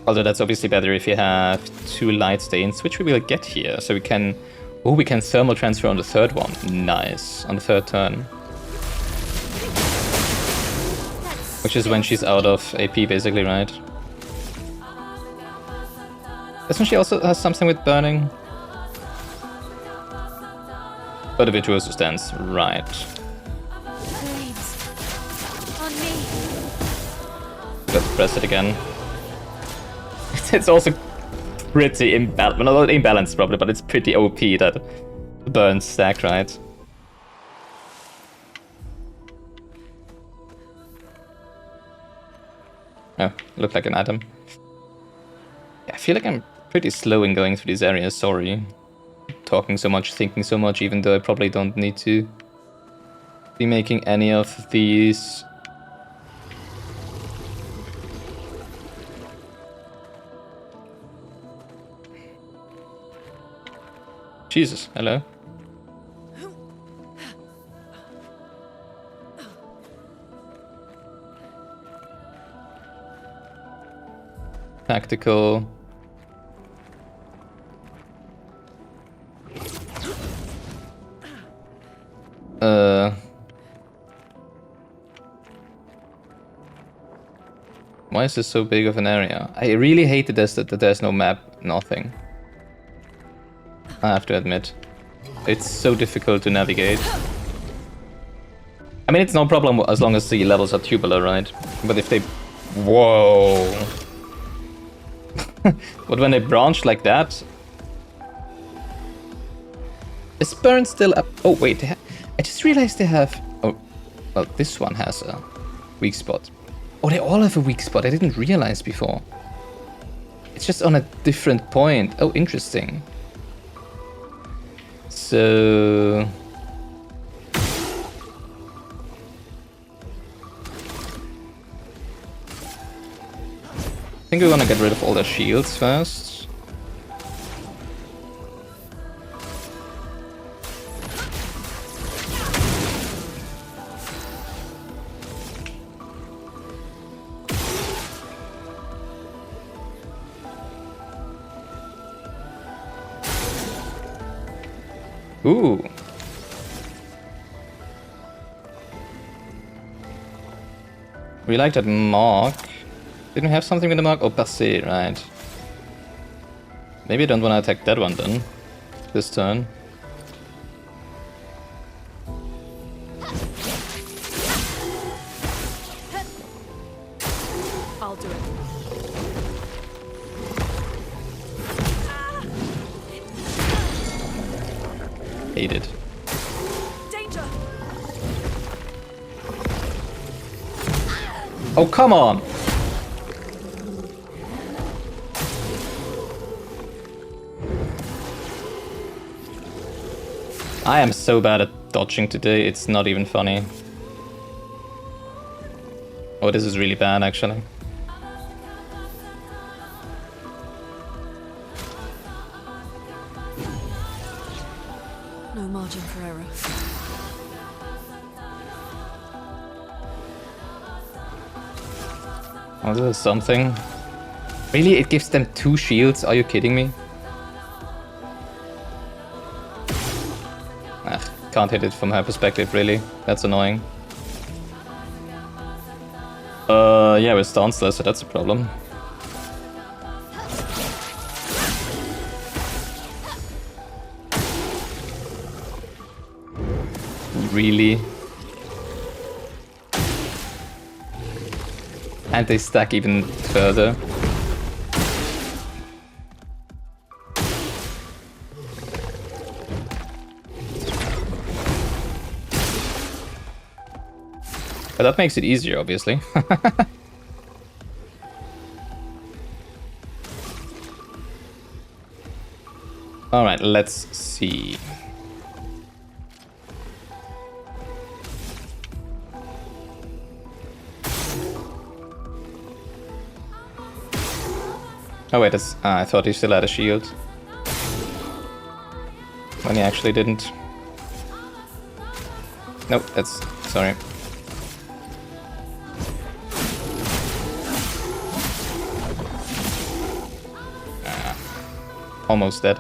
Although that's obviously better if you have 2 light stains, which we will get here. So we can... Oh, we can thermal transfer on the 3rd one. Nice. On the 3rd turn. Which is when she's out of AP, basically, right? Doesn't she also have something with burning? But a virtuoso stance, right. Blades are Got to press it again. It's also pretty imbalanced. Well, not imbalanced probably, but it's pretty OP that burns stack, right? Oh, looked like an item. Yeah, I feel like I'm pretty slow in going through these areas, sorry. Talking so much, thinking so much, even though I probably don't need to be making any of these. Jesus, hello. Tactical. Why is this so big of an area? I really hate that there's no map, nothing. I have to admit. It's so difficult to navigate. I mean, it's no problem as long as the levels are tubular, right? But if they... Whoa! But when they branch like that... Is burn still up? Oh, wait. I just realized they have... Oh, well, this one has a weak spot. Oh, they all have a weak spot. I didn't realize before. It's just on a different point. Oh, interesting. So... I think we want to get rid of all their shields first. Ooh. We like that mark. Didn't we have something with the mark? Oh, passé, right. Maybe I don't want to attack that one then. This turn. I'll do it. Hate it. Danger! Oh, come on! I am so bad at dodging today, it's not even funny. Oh, this is really bad, actually. No margin for error. Oh, this is something. Really? It gives them 2 shields? Are you kidding me? Can't hit it from her perspective, really. That's annoying. Yeah, we're stanceless, so that's a problem. Really? And they stack even further. But that makes it easier, obviously. Alright, let's see. Oh wait, I thought he still had a shield. When he actually didn't. Nope, that's... sorry. Almost dead.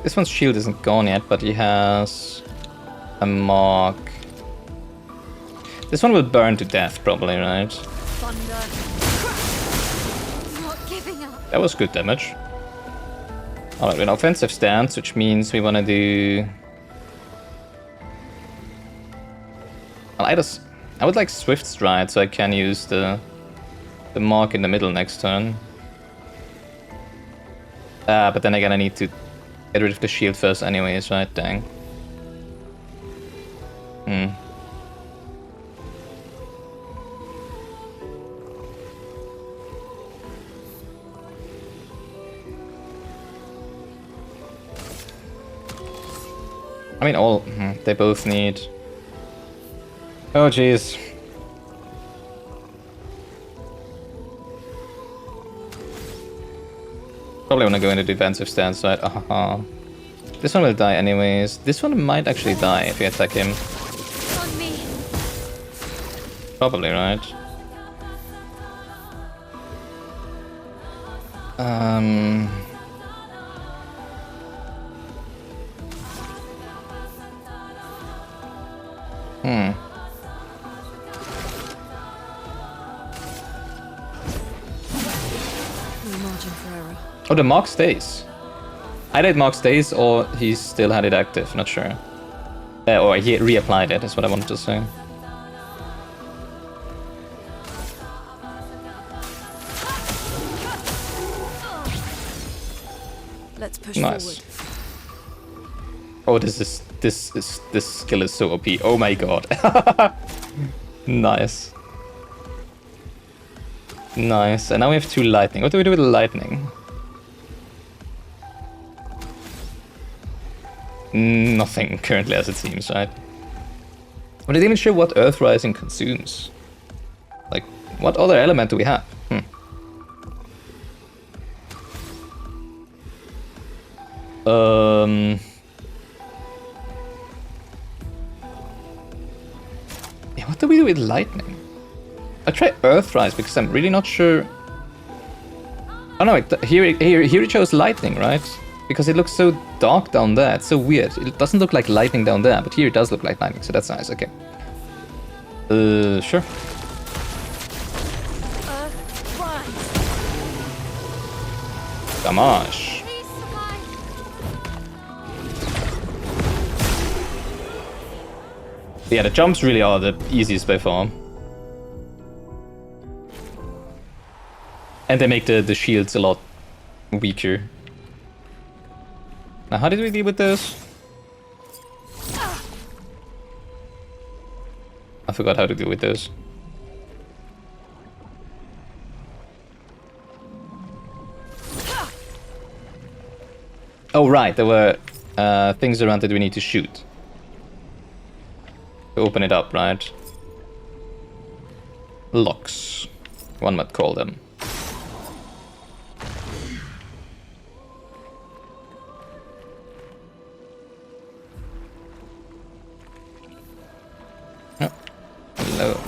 This one's shield isn't gone yet, but he has a mark. This one will burn to death, probably, right? Thunder. That was good damage. Alright, we're in offensive stance, which means we want to do... Well, I would like Swift Stride, so I can use the mark in the middle next turn. But then again, I need to get rid of the shield first anyways, right? Dang. I mean, they both need... Oh, jeez. Probably want to go into defensive stance, right? This one will die anyways. This one might actually die if you attack him. On me. Probably, right? No margin for error. Oh, the mark stays. Either it mark stays or he still had it active, not sure. Or he reapplied it, is what I wanted to say. Let's push Nice. forward. Oh, this skill is so OP. Oh my god. Nice. Nice. And now we have 2 lightning. What do we do with the lightning? Nothing currently, as it seems, right? I'm not even sure what Earth Rising consumes. Like, what other element do we have? Yeah, what do we do with lightning? I try Earthrise because I'm really not sure. Oh no, here it shows lightning, right? Because it looks so dark down there. It's so weird. It doesn't look like lightning down there, but here it does look like lightning, so that's nice. Okay. Sure. Damage. Please survive. Yeah, the jumps really are the easiest by far. And they make the shields a lot weaker. Now, how did we deal with this? I forgot how to deal with this. Oh, right, there were things around that we need to shoot. To open it up, right? Locks, one might call them. Oh, hello.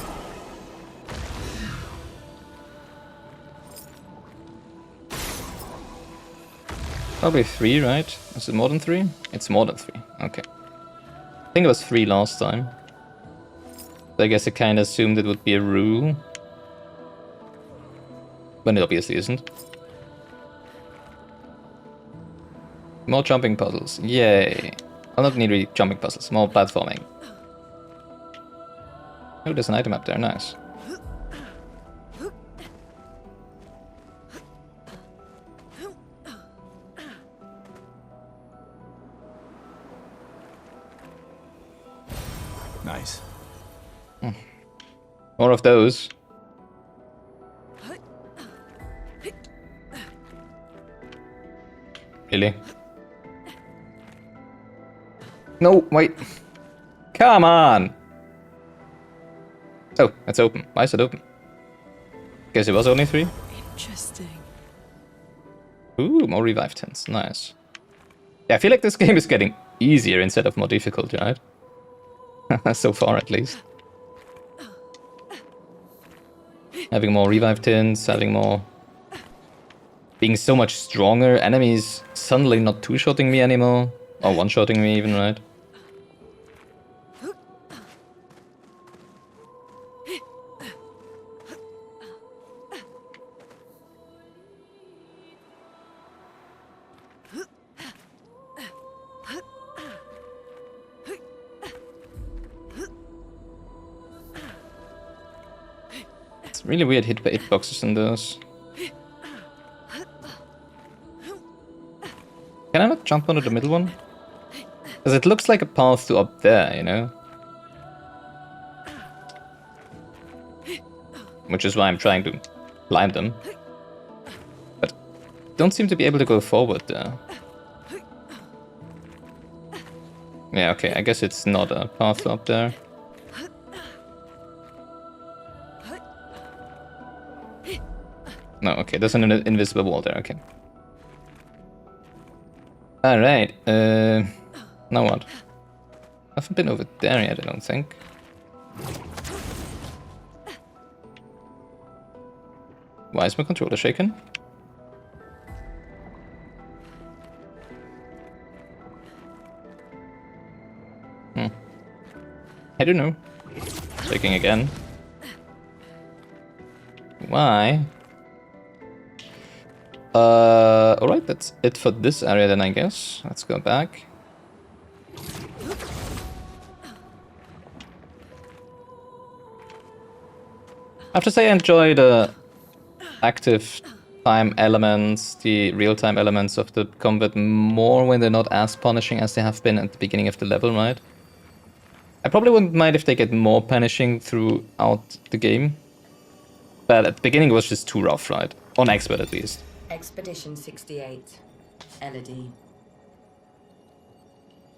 Probably 3, right? Is it more than 3? It's more than 3. Okay. I think it was 3 last time. So I guess I kind of assumed it would be a rule. When it obviously isn't. More jumping puzzles. Yay. I'll not need really jumping puzzles. More platforming. Oh, there's an item up there. Nice. Nice. More of those. Really? No, wait. Come on! Oh, it's open. Why is it open? Guess it was only 3? Interesting. Ooh, more revive tints. Nice. Yeah, I feel like this game is getting easier instead of more difficult, right? So far, at least. Having more revive tints, having more... Being so much stronger, enemies suddenly not two-shotting me anymore. Or one-shotting me even, right? It's really weird hitboxes in those. Can I not jump onto the middle one? Because it looks like a path to up there, you know? Which is why I'm trying to climb them. But don't seem to be able to go forward there. Yeah, okay, I guess it's not a path to up there. No, okay, there's an invisible wall there, okay. Alright, now what? I haven't been over there yet, I don't think. Why is my controller shaking? I don't know. Shaking again. Why? Alright, that's it for this area then, I guess. Let's go back. I have to say I enjoy the active time elements, the real-time elements of the combat more when they're not as punishing as they have been at the beginning of the level, right? I probably wouldn't mind if they get more punishing throughout the game. But at the beginning it was just too rough, right? On expert at least. Expedition 68. Elodie.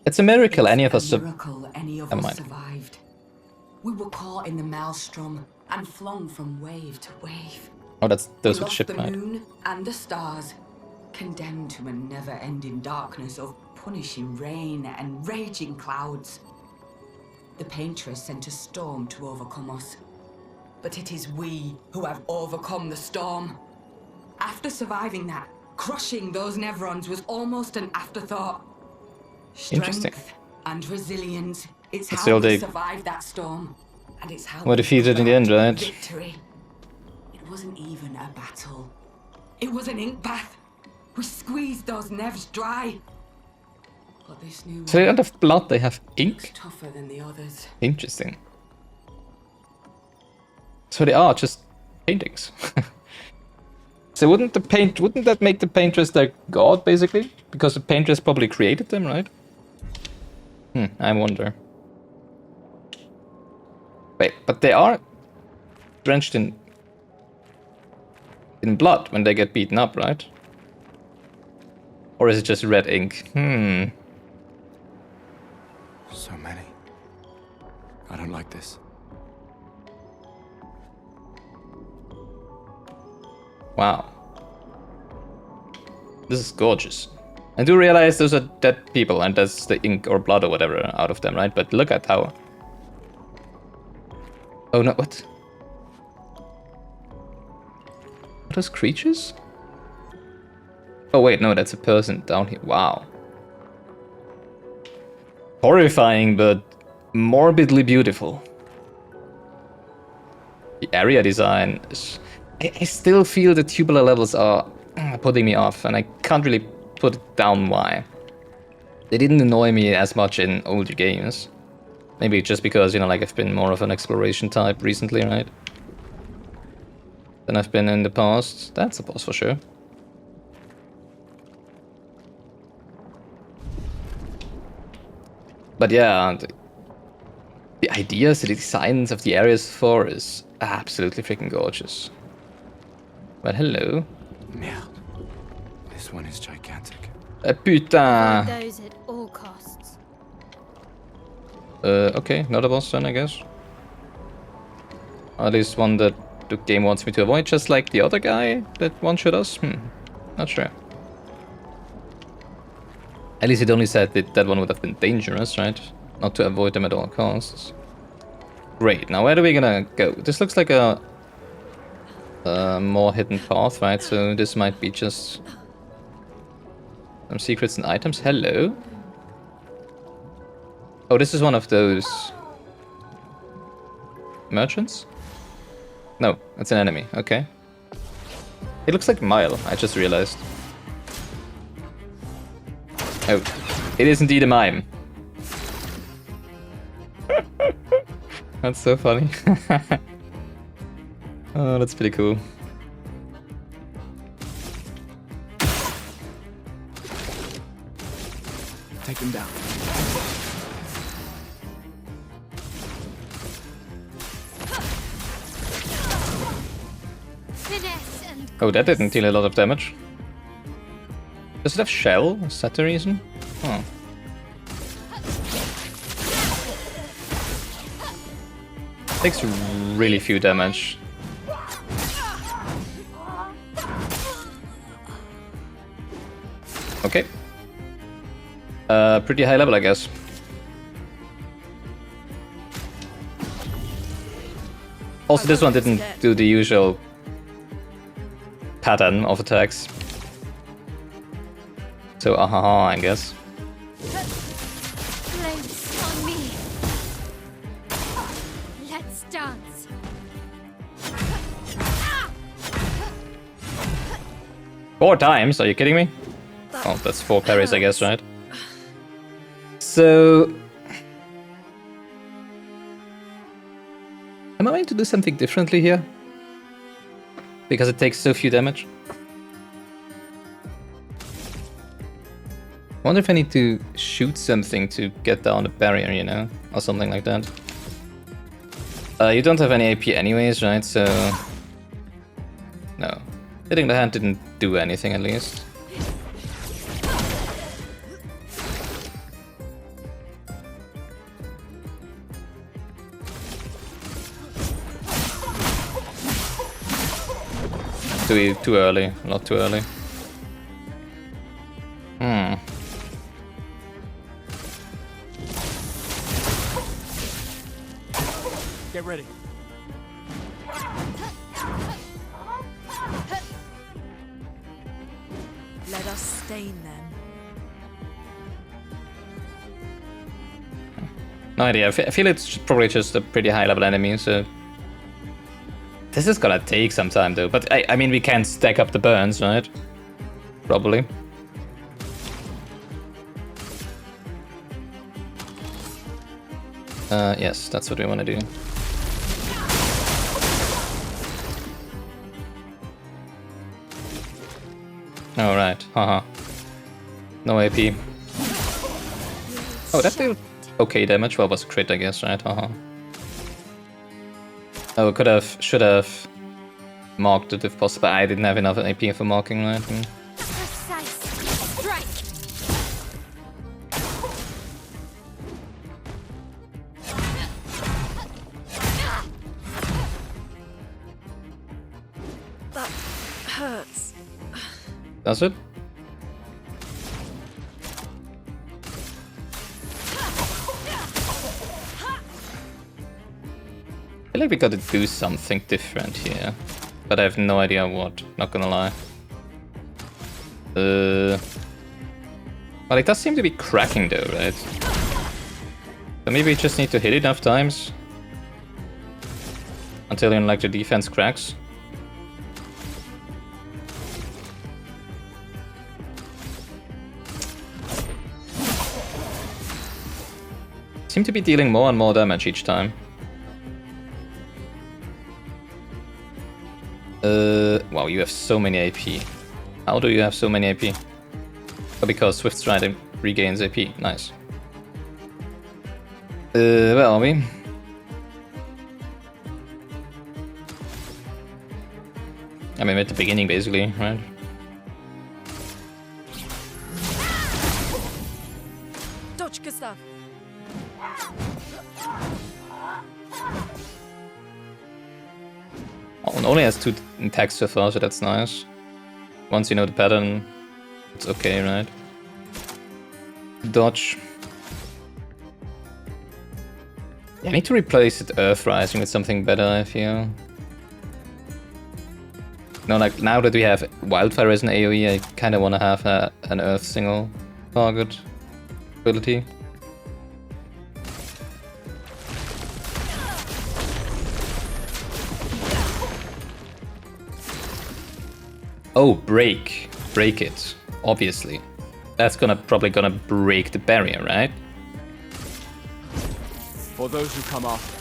It's a miracle any of us survived. We were caught in the maelstrom and flung from wave to wave. Oh, those we with the lost ship, the right? moon and the stars, condemned to a never-ending darkness of punishing rain and raging clouds. The Paintress sent a storm to overcome us. But it is we who have overcome the storm. After surviving that, crushing those Nevrons was almost an afterthought. Interesting. Strength and resilience, it's Still how we they survived that storm. And it's how were we defeated in the end, brought right? Victory. It wasn't even a battle. It was an ink bath. We squeezed those Nevs dry. But this new So they don't have blood, they have was ink? tougher than the others. Interesting. So they are just paintings. So wouldn't that make the Paintress their god, basically? Because the Paintress probably created them, right? I wonder. Wait, but they are drenched in blood when they get beaten up, right? Or is it just red ink? So many. I don't like this. Wow. This is gorgeous. I do realize those are dead people and that's the ink or blood or whatever out of them, right? But look at how... Oh no, what? Are those creatures? Oh wait, no, that's a person down here. Wow. Horrifying, but morbidly beautiful. The area design is... I still feel the tubular levels are putting me off, and I can't really put it down why. They didn't annoy me as much in older games. Maybe just because, you know, like I've been more of an exploration type recently, right? Than I've been in the past. That's a boss for sure. But yeah, the ideas, the designs of the areas for is absolutely freaking gorgeous. But hello. Merde. This one is gigantic. Putain. Avoid those at all costs. Okay, not a boss then, I guess. At least one that the game wants me to avoid, just like the other guy that one-shot us? Not sure. At least it only said that that one would have been dangerous, right? Not to avoid them at all costs. Great, now where are we gonna go? This looks like a more hidden path, right? So this might be just some secrets and items. Hello. Oh, this is one of those merchants? No, it's an enemy. Okay. It looks like Mile, I just realized. Oh, it is indeed a mime. That's so funny. Oh, that's pretty cool. Take him down. Finesse and Oh, that didn't deal a lot of damage. Does it have shell? Is that the reason? Oh. Takes really few damage. Okay. Pretty high level, I guess. Also, this one didn't do the usual pattern of attacks. So, I guess. place on me. Let's dance. 4 times? Are you kidding me? Oh, that's 4 parries, I guess, right? So... am I going to do something differently here? Because it takes so few damage? I wonder if I need to shoot something to get down the barrier, you know? Or something like that. You don't have any AP anyways, right? So... no. Hitting the hand didn't do anything, at least. Too early, a lot too early. Get ready. Let us stain them. No idea, I feel it's probably just a pretty high level enemy, so... this is gonna take some time though, but I mean we can stack up the burns, right? Probably. Yes, that's what we want to do. Alright, haha. No AP. Oh, that did okay damage. Well, it was a crit, I guess, right? Haha. Oh, should have marked it if possible. I didn't have enough AP for marking, right? Precise strike. That hurts. Does it? I feel like we gotta do something different here. But I have no idea what, not gonna lie. Well, it does seem to be cracking though, right? So maybe we just need to hit it enough times until like the defense cracks. Seem to be dealing more and more damage each time. Wow, you have so many AP. How do you have so many AP? Oh, because Swift Stride regains AP. Nice. Where are we? I mean, at the beginning, basically, right? Dodge, Gustav. Oh, it only has 2 attacks so far, so that's nice. Once you know the pattern, it's okay, right? Dodge. Yeah, I need to replace it Earth Rising with something better, I feel. No, like, now that we have Wildfire as an AoE, I kinda wanna have an Earth single target ability. Oh, break. Break it. Obviously. That's probably gonna break the barrier, right? For those who come after.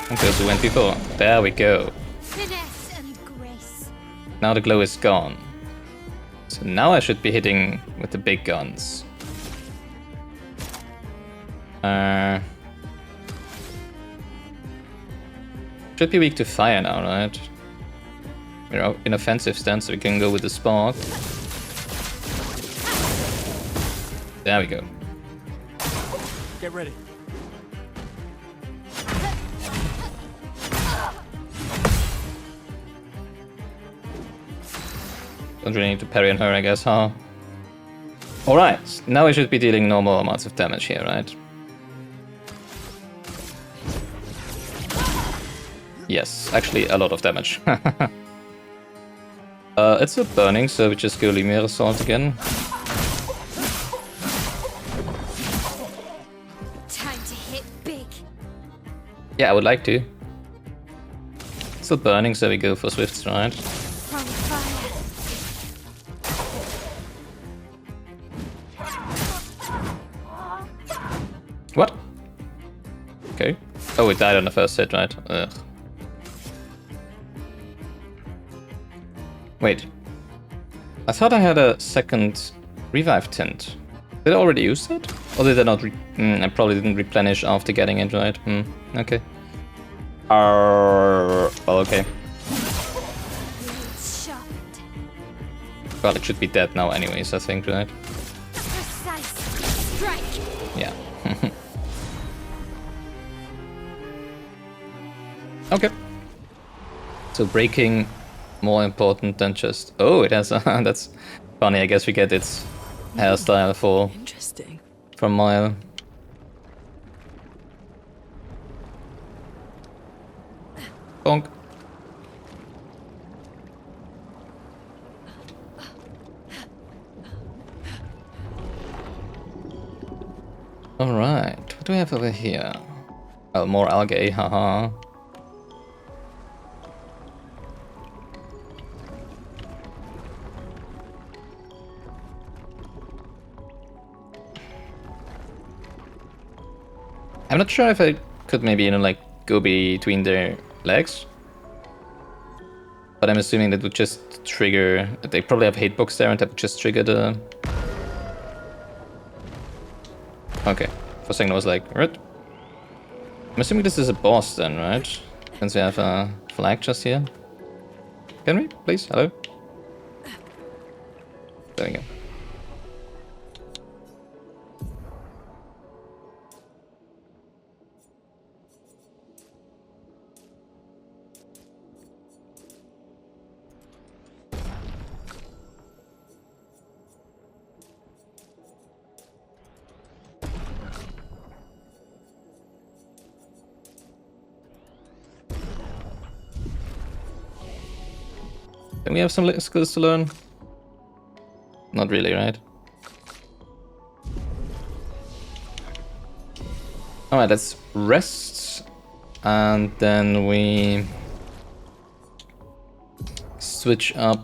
And goes to went before. There we go. Finesse and grace. Now the glow is gone. So now I should be hitting with the big guns. Should be weak to fire now, right? We're in offensive stance, so we can go with the spark. There we go. Get ready. Don't really need to parry on her, I guess, huh? Alright, now we should be dealing normal amounts of damage here, right? Yes, actually a lot of damage. It's a burning, so we just go Lumiere Assault again. Time to hit big. Yeah, I would like to. Still burning, so we go for Swift Stride. From fire. What? Okay. Oh, it died on the first hit, right? Ugh. Wait. I thought I had a second revive tint. Did I already use that? Or did I not I probably didn't replenish after getting it, right? Okay. Well, okay. Sharpened. Well, it should be dead now anyways, I think, right? Precise. Strike. Yeah. Okay. So breaking more important than just... Oh, it has... that's funny. I guess we get its hairstyle for Interesting. from Mile. Bonk. Alright, what do we have over here? Oh, more algae, haha. I'm not sure if I could maybe, you know, like, go between their legs. But I'm assuming that would just trigger... They probably have hitbox there and that would just trigger the... Okay. For a second I was like, what? I'm assuming this is a boss then, right? Since we have a flag just here. Can we, please? Hello? There we go. Then we have some little skills to learn. Not really, right? Alright, let's rest. And then we switch up.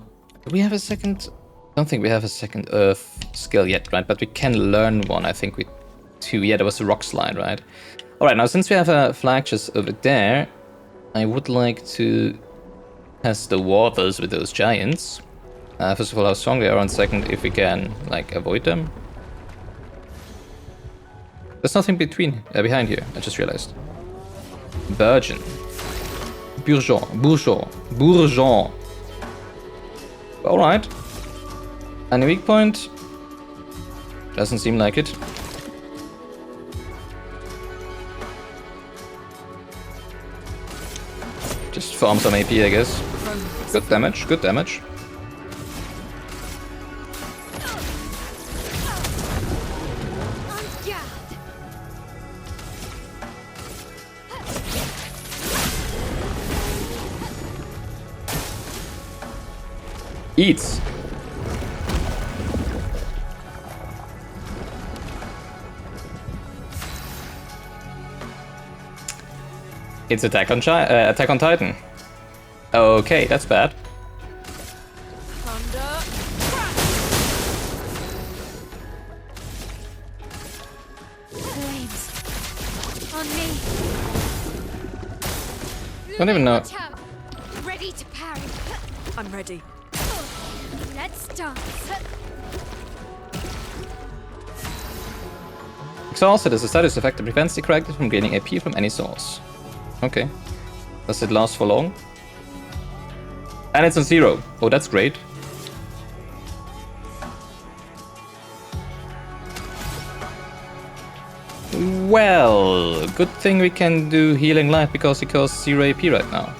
Do we have a second? I don't think we have a second Earth skill yet, right? But we can learn one, I think, with 2. Yeah, there was a rock slide, right? Alright, now since we have a flag just over there, I would like to test the waters with those giants. First of all, how strong they are, and second, if we can, like, avoid them. There's nothing behind here, I just realized. Virgin. Bourgeon. Alright. Any weak point? Doesn't seem like it. Just farm some AP, I guess. Good damage, good damage. Eats. It's Attack on Titan. Okay, that's bad. Flames. On me. Don't even know. Watch out. Ready to parry. I'm ready. Let's dance. Exhausted is a status effect that prevents the character from gaining AP from any source. Okay. Does it last for long? And it's on 0. Oh, that's great. Well, good thing we can do Healing Light because he costs 0 AP right now.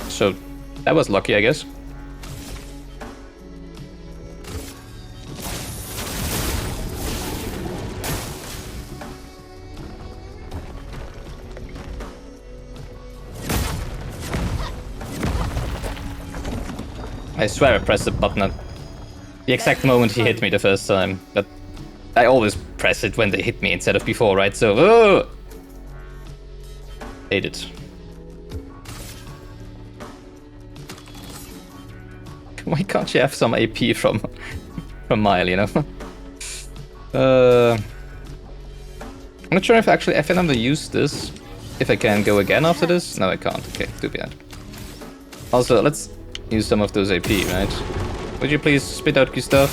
So, that was lucky, I guess. I swear I pressed the button at the exact moment he hit me the first time, but I always press it when they hit me instead of before, right? So, hate it. Why can't you have some AP from Mile, you know? I'm not sure if actually I can use this. If I can go again after this? No, I can't. Okay, too bad. Also, let's use some of those AP, right? Would you please spit out Gustav?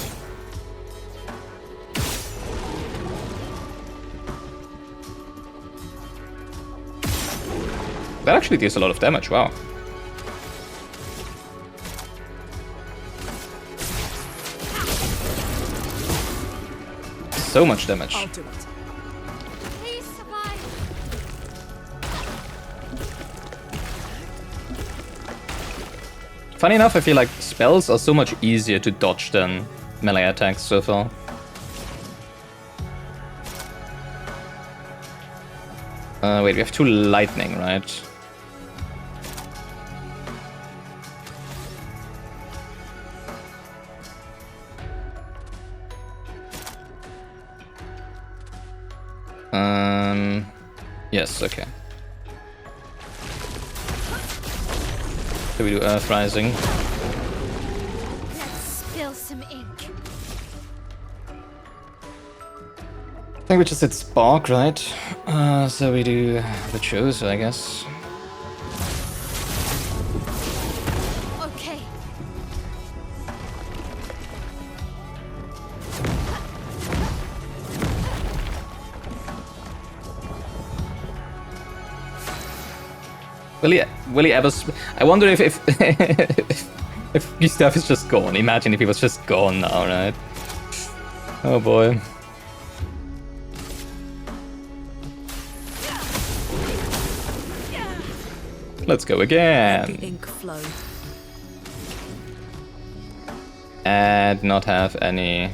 That actually deals a lot of damage, wow. So much damage. I'll do it. Please survive. Funny enough, I feel like spells are so much easier to dodge than melee attacks so far. Wait, we have 2 lightning, right? Yes, okay. So we do Earth Rising. Let's spill some ink. I think we just hit Spark, right? So we do the Chose, I guess. Okay. Will he ever? I wonder if if Gustav is just gone. Imagine if he was just gone now, right? Oh boy. Let's go The again. ink flow. And not have any.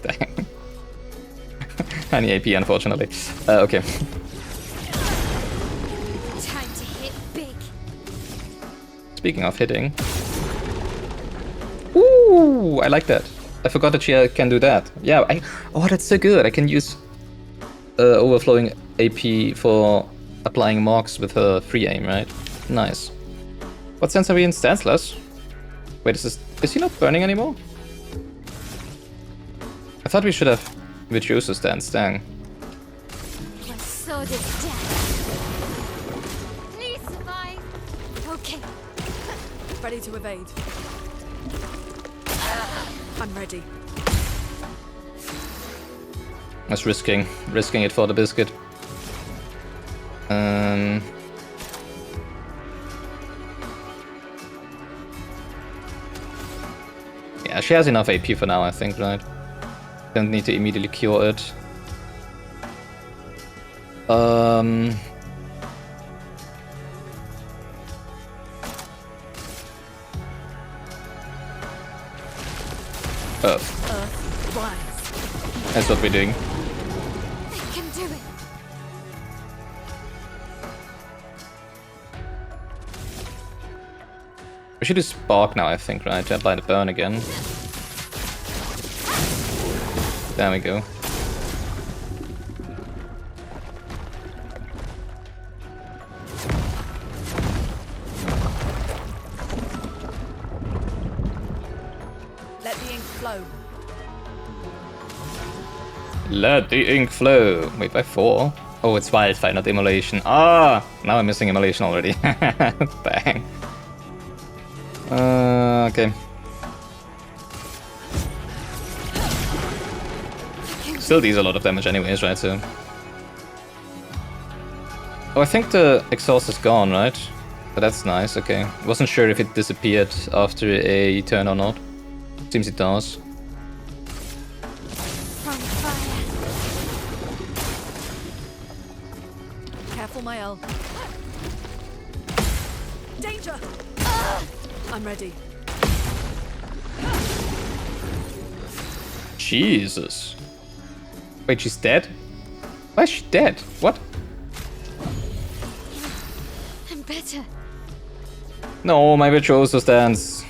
Dang. Any AP, unfortunately. Okay. Time to hit big. Speaking of hitting. Ooh, I like that. I forgot that she can do that. Yeah, oh, that's so good. I can use overflowing AP for applying marks with her free aim, right? Nice. What sense are we in stanceless? Wait, is he not burning anymore? I thought we should have Virtuoso stance, dang. My sword is dead. Please survive. Okay. Ready to evade. I'm ready. That's risking it for the biscuit. Yeah, she has enough AP for now, I think, right? Don't need to immediately cure it. Earth, rise. That's what we're doing. I can do it. We should do Spark now, I think, right? To apply the burn again. There we go. Let the ink flow. Let the ink flow. Wait, by 4? Oh, it's wildfire, not immolation. Ah! Now I'm missing immolation already. Bang. Okay. Still deals a lot of damage anyways, right? So. Oh, I think the exhaust is gone, right? But that's nice, okay. Wasn't sure if it disappeared after a turn or not. Seems it does. Careful, Mael. Danger! I'm ready. Jesus. Wait, she's dead? Why is she dead? What? I'm better. No, my virtuoso stance.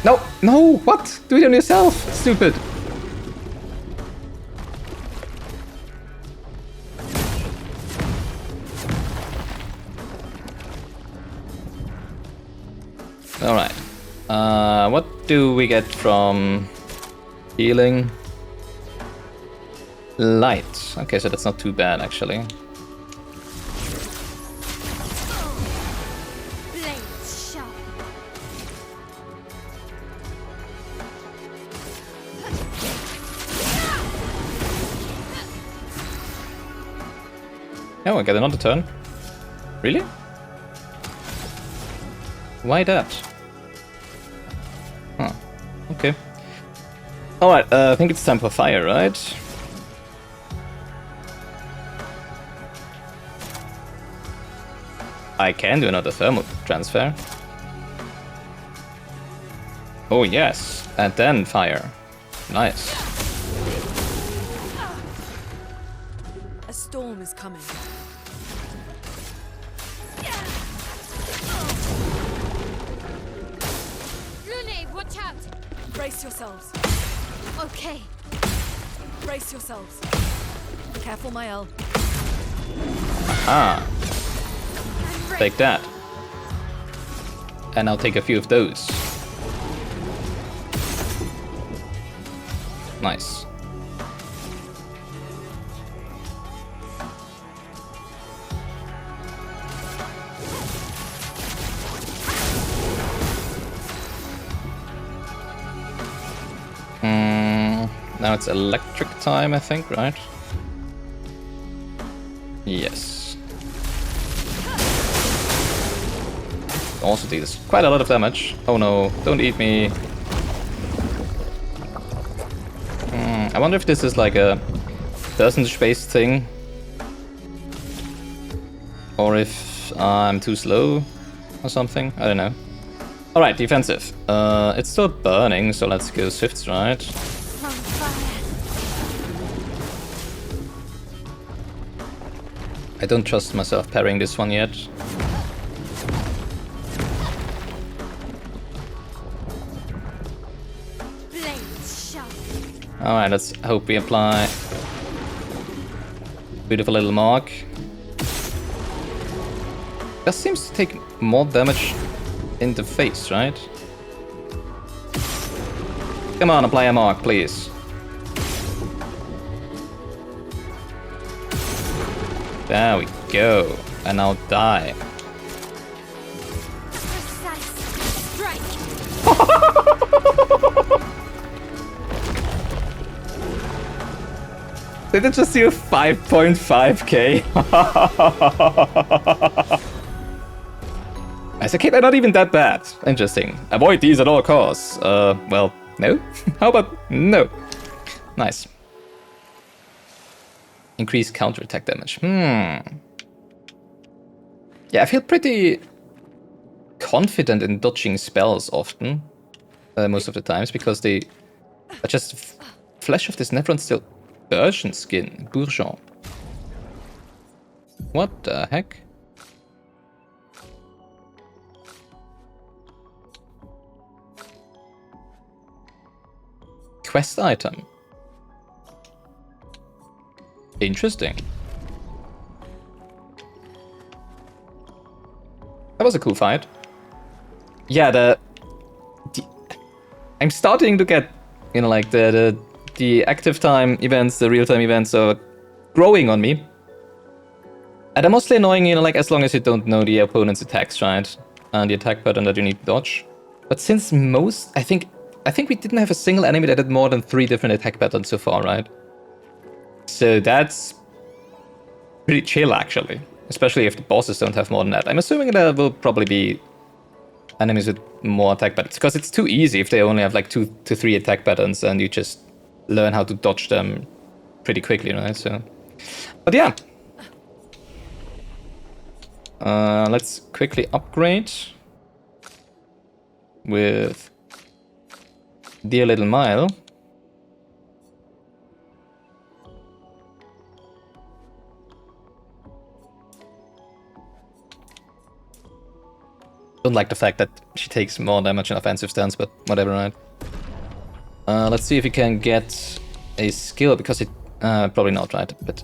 No, no, what? Do it on yourself, stupid. Alright. What do we get from healing? Light. Okay, so that's not too bad actually. Blades sharp. Oh, I get another turn. Really? Why that? Huh. Okay. Alright, I think it's time for fire, right? I can do another thermal transfer. Oh yes, and then fire. Nice. A storm is coming. Lune, watch out! Brace yourselves. Okay. Brace yourselves. Careful, Mael. Ah, take that. And I'll take a few of those. Nice. Now it's electric time, I think, right? Yes. Also deals quite a lot of damage. Oh no, don't eat me. I wonder if this is like a percentage-based thing. Or if I'm too slow or something. I don't know. Alright, defensive. It's still burning, so let's go Swift's right. On fire. I don't trust myself parrying this one yet. Blades sharp. Alright, let's hope we apply beautiful little mark. That seems to take more damage in the face, right? Come on, apply a mark, please. There we go. And now die. Precise strike. Did it just do 5.5k? As a kid, they're not even that bad. Interesting. Avoid these at all costs. Well, no? How about no? Nice. Increase counterattack damage. Yeah, I feel pretty confident in dodging spells often. Most of the times, because they are just flesh of this Nevron still Persian skin. Bourgeon. What the heck? Quest item. Interesting. That was a cool fight. Yeah, I'm starting to get You know, like the active time events, the real-time events are growing on me. And they're mostly annoying, you know, like as long as you don't know the opponent's attacks, right? And the attack pattern that you need to dodge. But since I think we didn't have a single enemy that had more than 3 different attack patterns so far, right? So that's pretty chill, actually. Especially if the bosses don't have more than that. I'm assuming there will probably be enemies with more attack patterns, because it's too easy if they only have like 2 to 3 attack patterns and you just learn how to dodge them pretty quickly, right? So, but yeah. Let's quickly upgrade with Dear Little Mile. Don't like the fact that she takes more damage in offensive stance, but whatever, right? Let's see if we can get a skill, because it... probably not, right? But...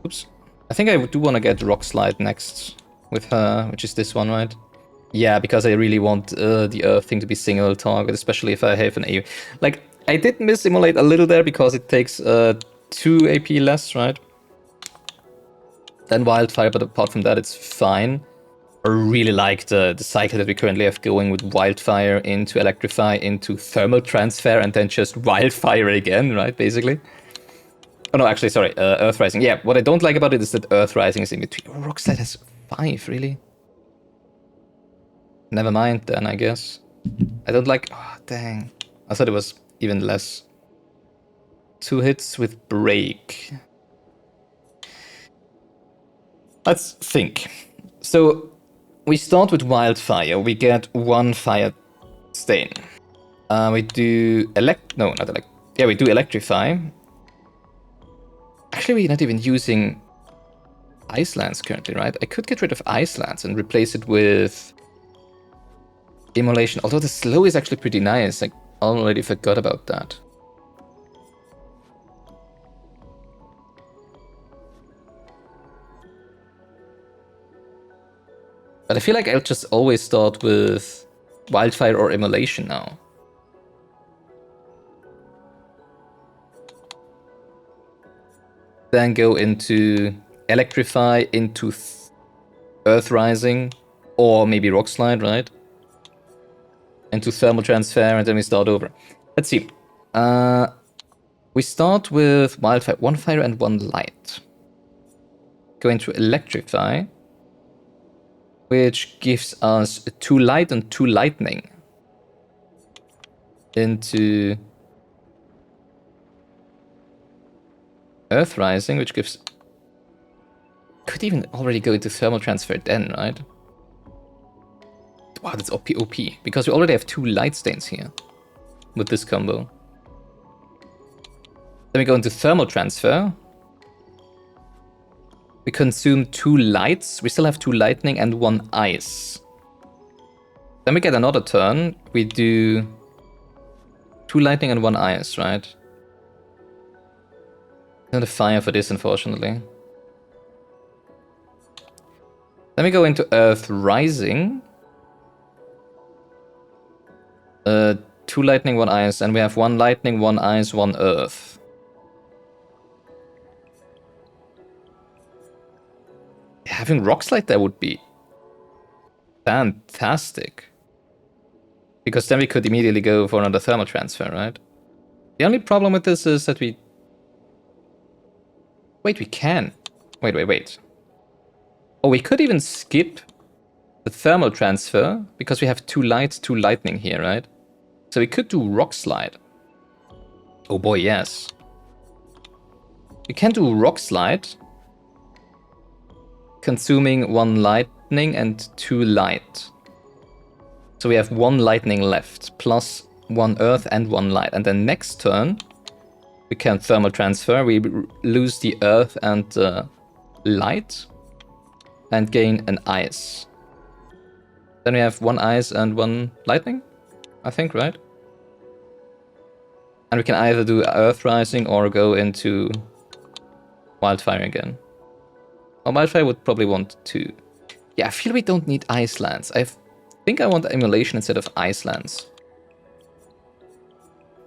Oops. I think I do want to get Rock Slide next with her, which is this one, right? Yeah, because I really want the Earth thing to be single target, especially if I have an A. Like, I did misimulate a little there because it takes 2 AP less, right? Than Wildfire, but apart from that, it's fine. I really like the cycle that we currently have going with Wildfire into Electrify into Thermal Transfer and then just Wildfire again, right, basically? Oh no, actually, sorry, Earth Rising. Yeah, what I don't like about it is that Earth Rising is in between. Oh, Rockslide has 5, really? Never mind then, I guess. I don't like... Oh, dang. I thought it was even less. 2 hits with Break. Let's think. So... we start with Wildfire. We get 1 Fire Stain. We do we do Electrify. Actually, we're not even using Icelands currently, right? I could get rid of Icelands and replace it with Immolation. Although the slow is actually pretty nice. I already forgot about that. But I feel like I'll just always start with Wildfire or Immolation now. Then go into Electrify, into Earth Rising, or maybe Rock Slide, right? Into Thermal Transfer, and then we start over. Let's see. We start with Wildfire, 1 Fire and 1 Light. Go into Electrify, which gives us 2 Light and 2 Lightning. Into Earth Rising, which gives... could even already go into Thermal Transfer then, right? Wow, that's OP, because we already have 2 Light Stains here with this combo. Then we go into Thermal Transfer. We consume 2 Lights. We still have 2 Lightning and 1 Ice. Then we get another turn. We do 2 Lightning and 1 Ice, right? Not a Fire for this, unfortunately. Then we go into Earth Rising. 2 Lightning, 1 Ice, and we have 1 Lightning, 1 Ice, 1 Earth. Having Rock Slide there would be fantastic. Because then we could immediately go for another Thermal Transfer, right? The only problem with this is that we... wait, we can. Wait. Oh, we could even skip the Thermal Transfer, because we have 2 Lights, 2 Lightning here, right? So we could do Rock Slide. Oh boy, yes. We can do Rock Slide, consuming 1 Lightning and 2 Light. So we have 1 Lightning left, plus 1 Earth and 1 Light. And then next turn, we can Thermal Transfer. We lose the Earth and Light, and gain an Ice. Then we have 1 Ice and 1 Lightning, I think, right? And we can either do Earth Rising or go into Wildfire again. Well, Wildfire would probably want 2. Yeah, I feel we don't need Icelands. I think I want Immolation instead of Icelands.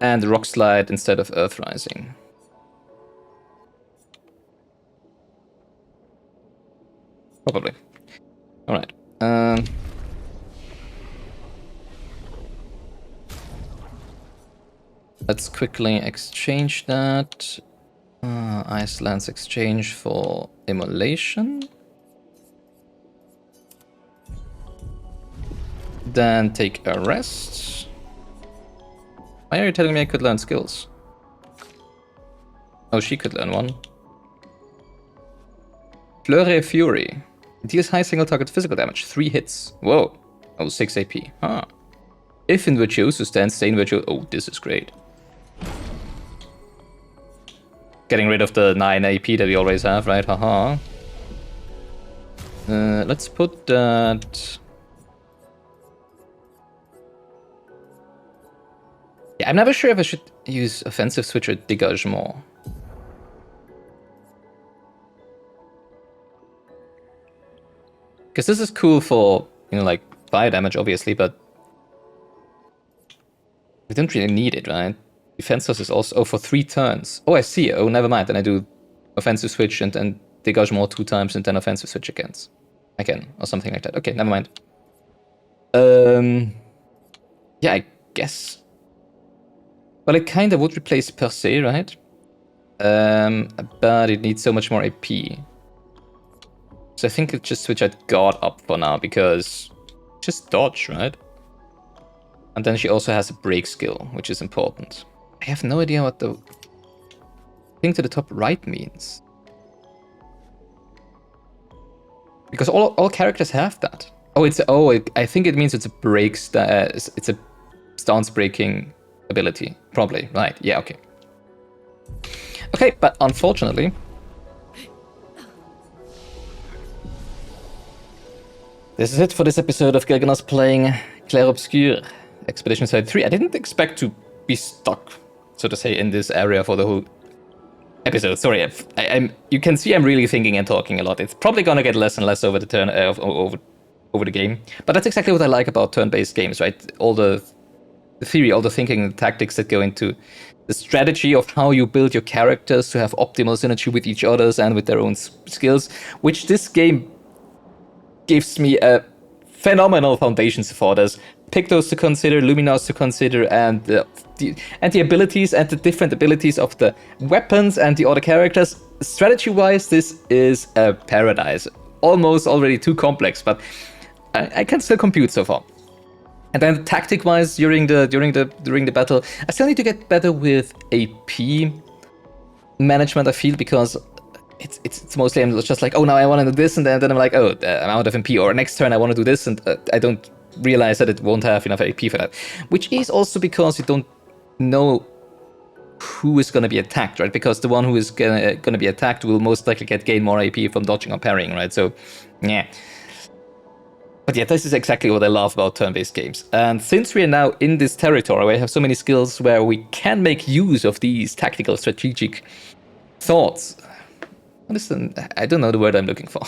And Rock Slide instead of Earth Rising. Probably. Alright. Let's quickly exchange that. Iceland's exchange for Immolation. Then take a rest. Why are you telling me I could learn skills? Oh, she could learn one. Flurry of Fury. Deals high single target physical damage. 3 hits. Whoa. Oh, 6 AP. Huh. If in Virtuoso stance, stay in Virtuoso. Oh, this is great. Getting rid of the 9 AP that we always have, right? Haha. Let's put that... Yeah, I'm never sure if I should use Offensive Switch or Dégagement. Because this is cool for, you know, like, fire damage, obviously, but... we don't really need it, right? Defenseless is also... oh, for 3 turns. Oh, I see. Oh, never mind. Then I do Offensive Switch and Dégagement 2 times and then Offensive Switch again. Or something like that. Okay, never mind. Yeah, I guess... well, it kind of would replace Per se, right? But it needs so much more AP. So I think it's just switch at God up for now, because just dodge, right? And then she also has a break skill, which is important. I have no idea what the thing to the top right means. Because all characters have that. I think it means it's a break, it's a stance breaking ability. Probably, right, yeah, okay. Okay, but unfortunately... this is it for this episode of Gilganos playing Clair Obscur, Expedition 33. I didn't expect to be stuck, so to say, in this area for the whole episode. Sorry, you can see I'm really thinking and talking a lot. It's probably gonna get less and less over the turn over the game. But that's exactly what I like about turn-based games, right? All the theory, all the thinking and tactics that go into the strategy of how you build your characters to have optimal synergy with each other's and with their own skills, which this game gives me a phenomenal foundations for. There's Pictos to consider, Luminars to consider, and the abilities and the different abilities of the weapons and the other characters. Strategy-wise, this is a paradise. Almost already too complex, but I can still compute so far. And then tactic-wise, during the battle, I still need to get better with AP management, I feel, because it's mostly I'm just like, oh, now I want to do this, and then I'm like, oh, I'm out of MP, or next turn I want to do this, and I don't realize that it won't have enough AP for that. Which is also because you don't know who is going to be attacked, right? Because the one who is going to be attacked will most likely gain more AP from dodging or parrying, right? So, yeah. But yeah, this is exactly what I love about turn-based games. And since we are now in this territory where I have so many skills where we can make use of these tactical, strategic thoughts. Listen, I don't know the word I'm looking for.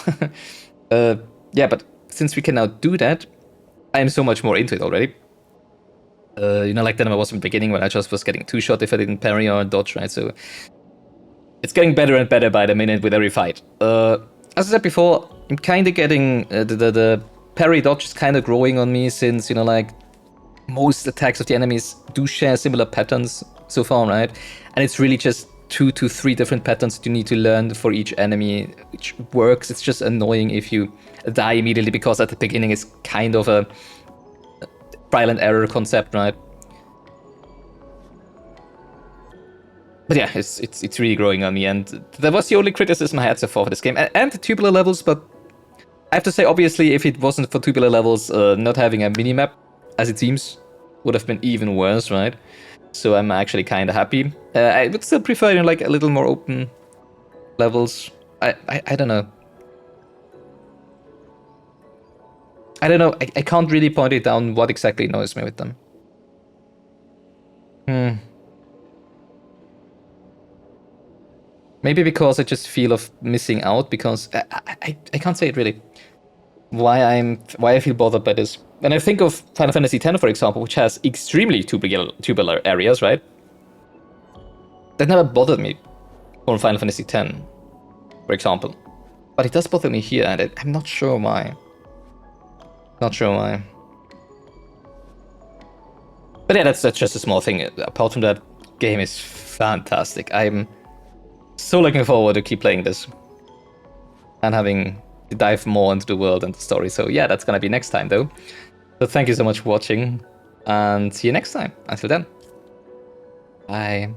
Yeah, but since we can now do that, I'm so much more into it already. Like then I was in the beginning when I just was getting 2-shot if I didn't parry or dodge, right? So it's getting better and better by the minute with every fight. As I said before, I'm kind of getting the parry dodge is kind of growing on me since, like, most attacks of the enemies do share similar patterns so far, right? And it's really just 2 to 3 different patterns that you need to learn for each enemy, which works. It's just annoying if you die immediately, because at the beginning it's kind of a trial and error concept, right? But yeah, it's really growing on me, and that was the only criticism I had so far for this game. And the tubular levels, but I have to say, obviously, if it wasn't for tubular levels, not having a minimap, as it seems, would have been even worse, right? So I'm actually kind of happy. I would still prefer, like, a little more open levels. I don't know. I don't know. I can't really point it down what exactly annoys me with them. Maybe because I just feel of missing out, because I can't say it really. Why I feel bothered by this. When I think of Final Fantasy X, for example, which has extremely tubular areas, right? That never bothered me from Final Fantasy X, for example. But it does bother me here, and I'm not sure why. Not sure why. But yeah, that's just a small thing. Apart from that, game is fantastic. I'm so looking forward to keep playing this. And having to dive more into the world and the story. So yeah, that's gonna be next time though. So thank you so much for watching, and see you next time. Until then. Bye.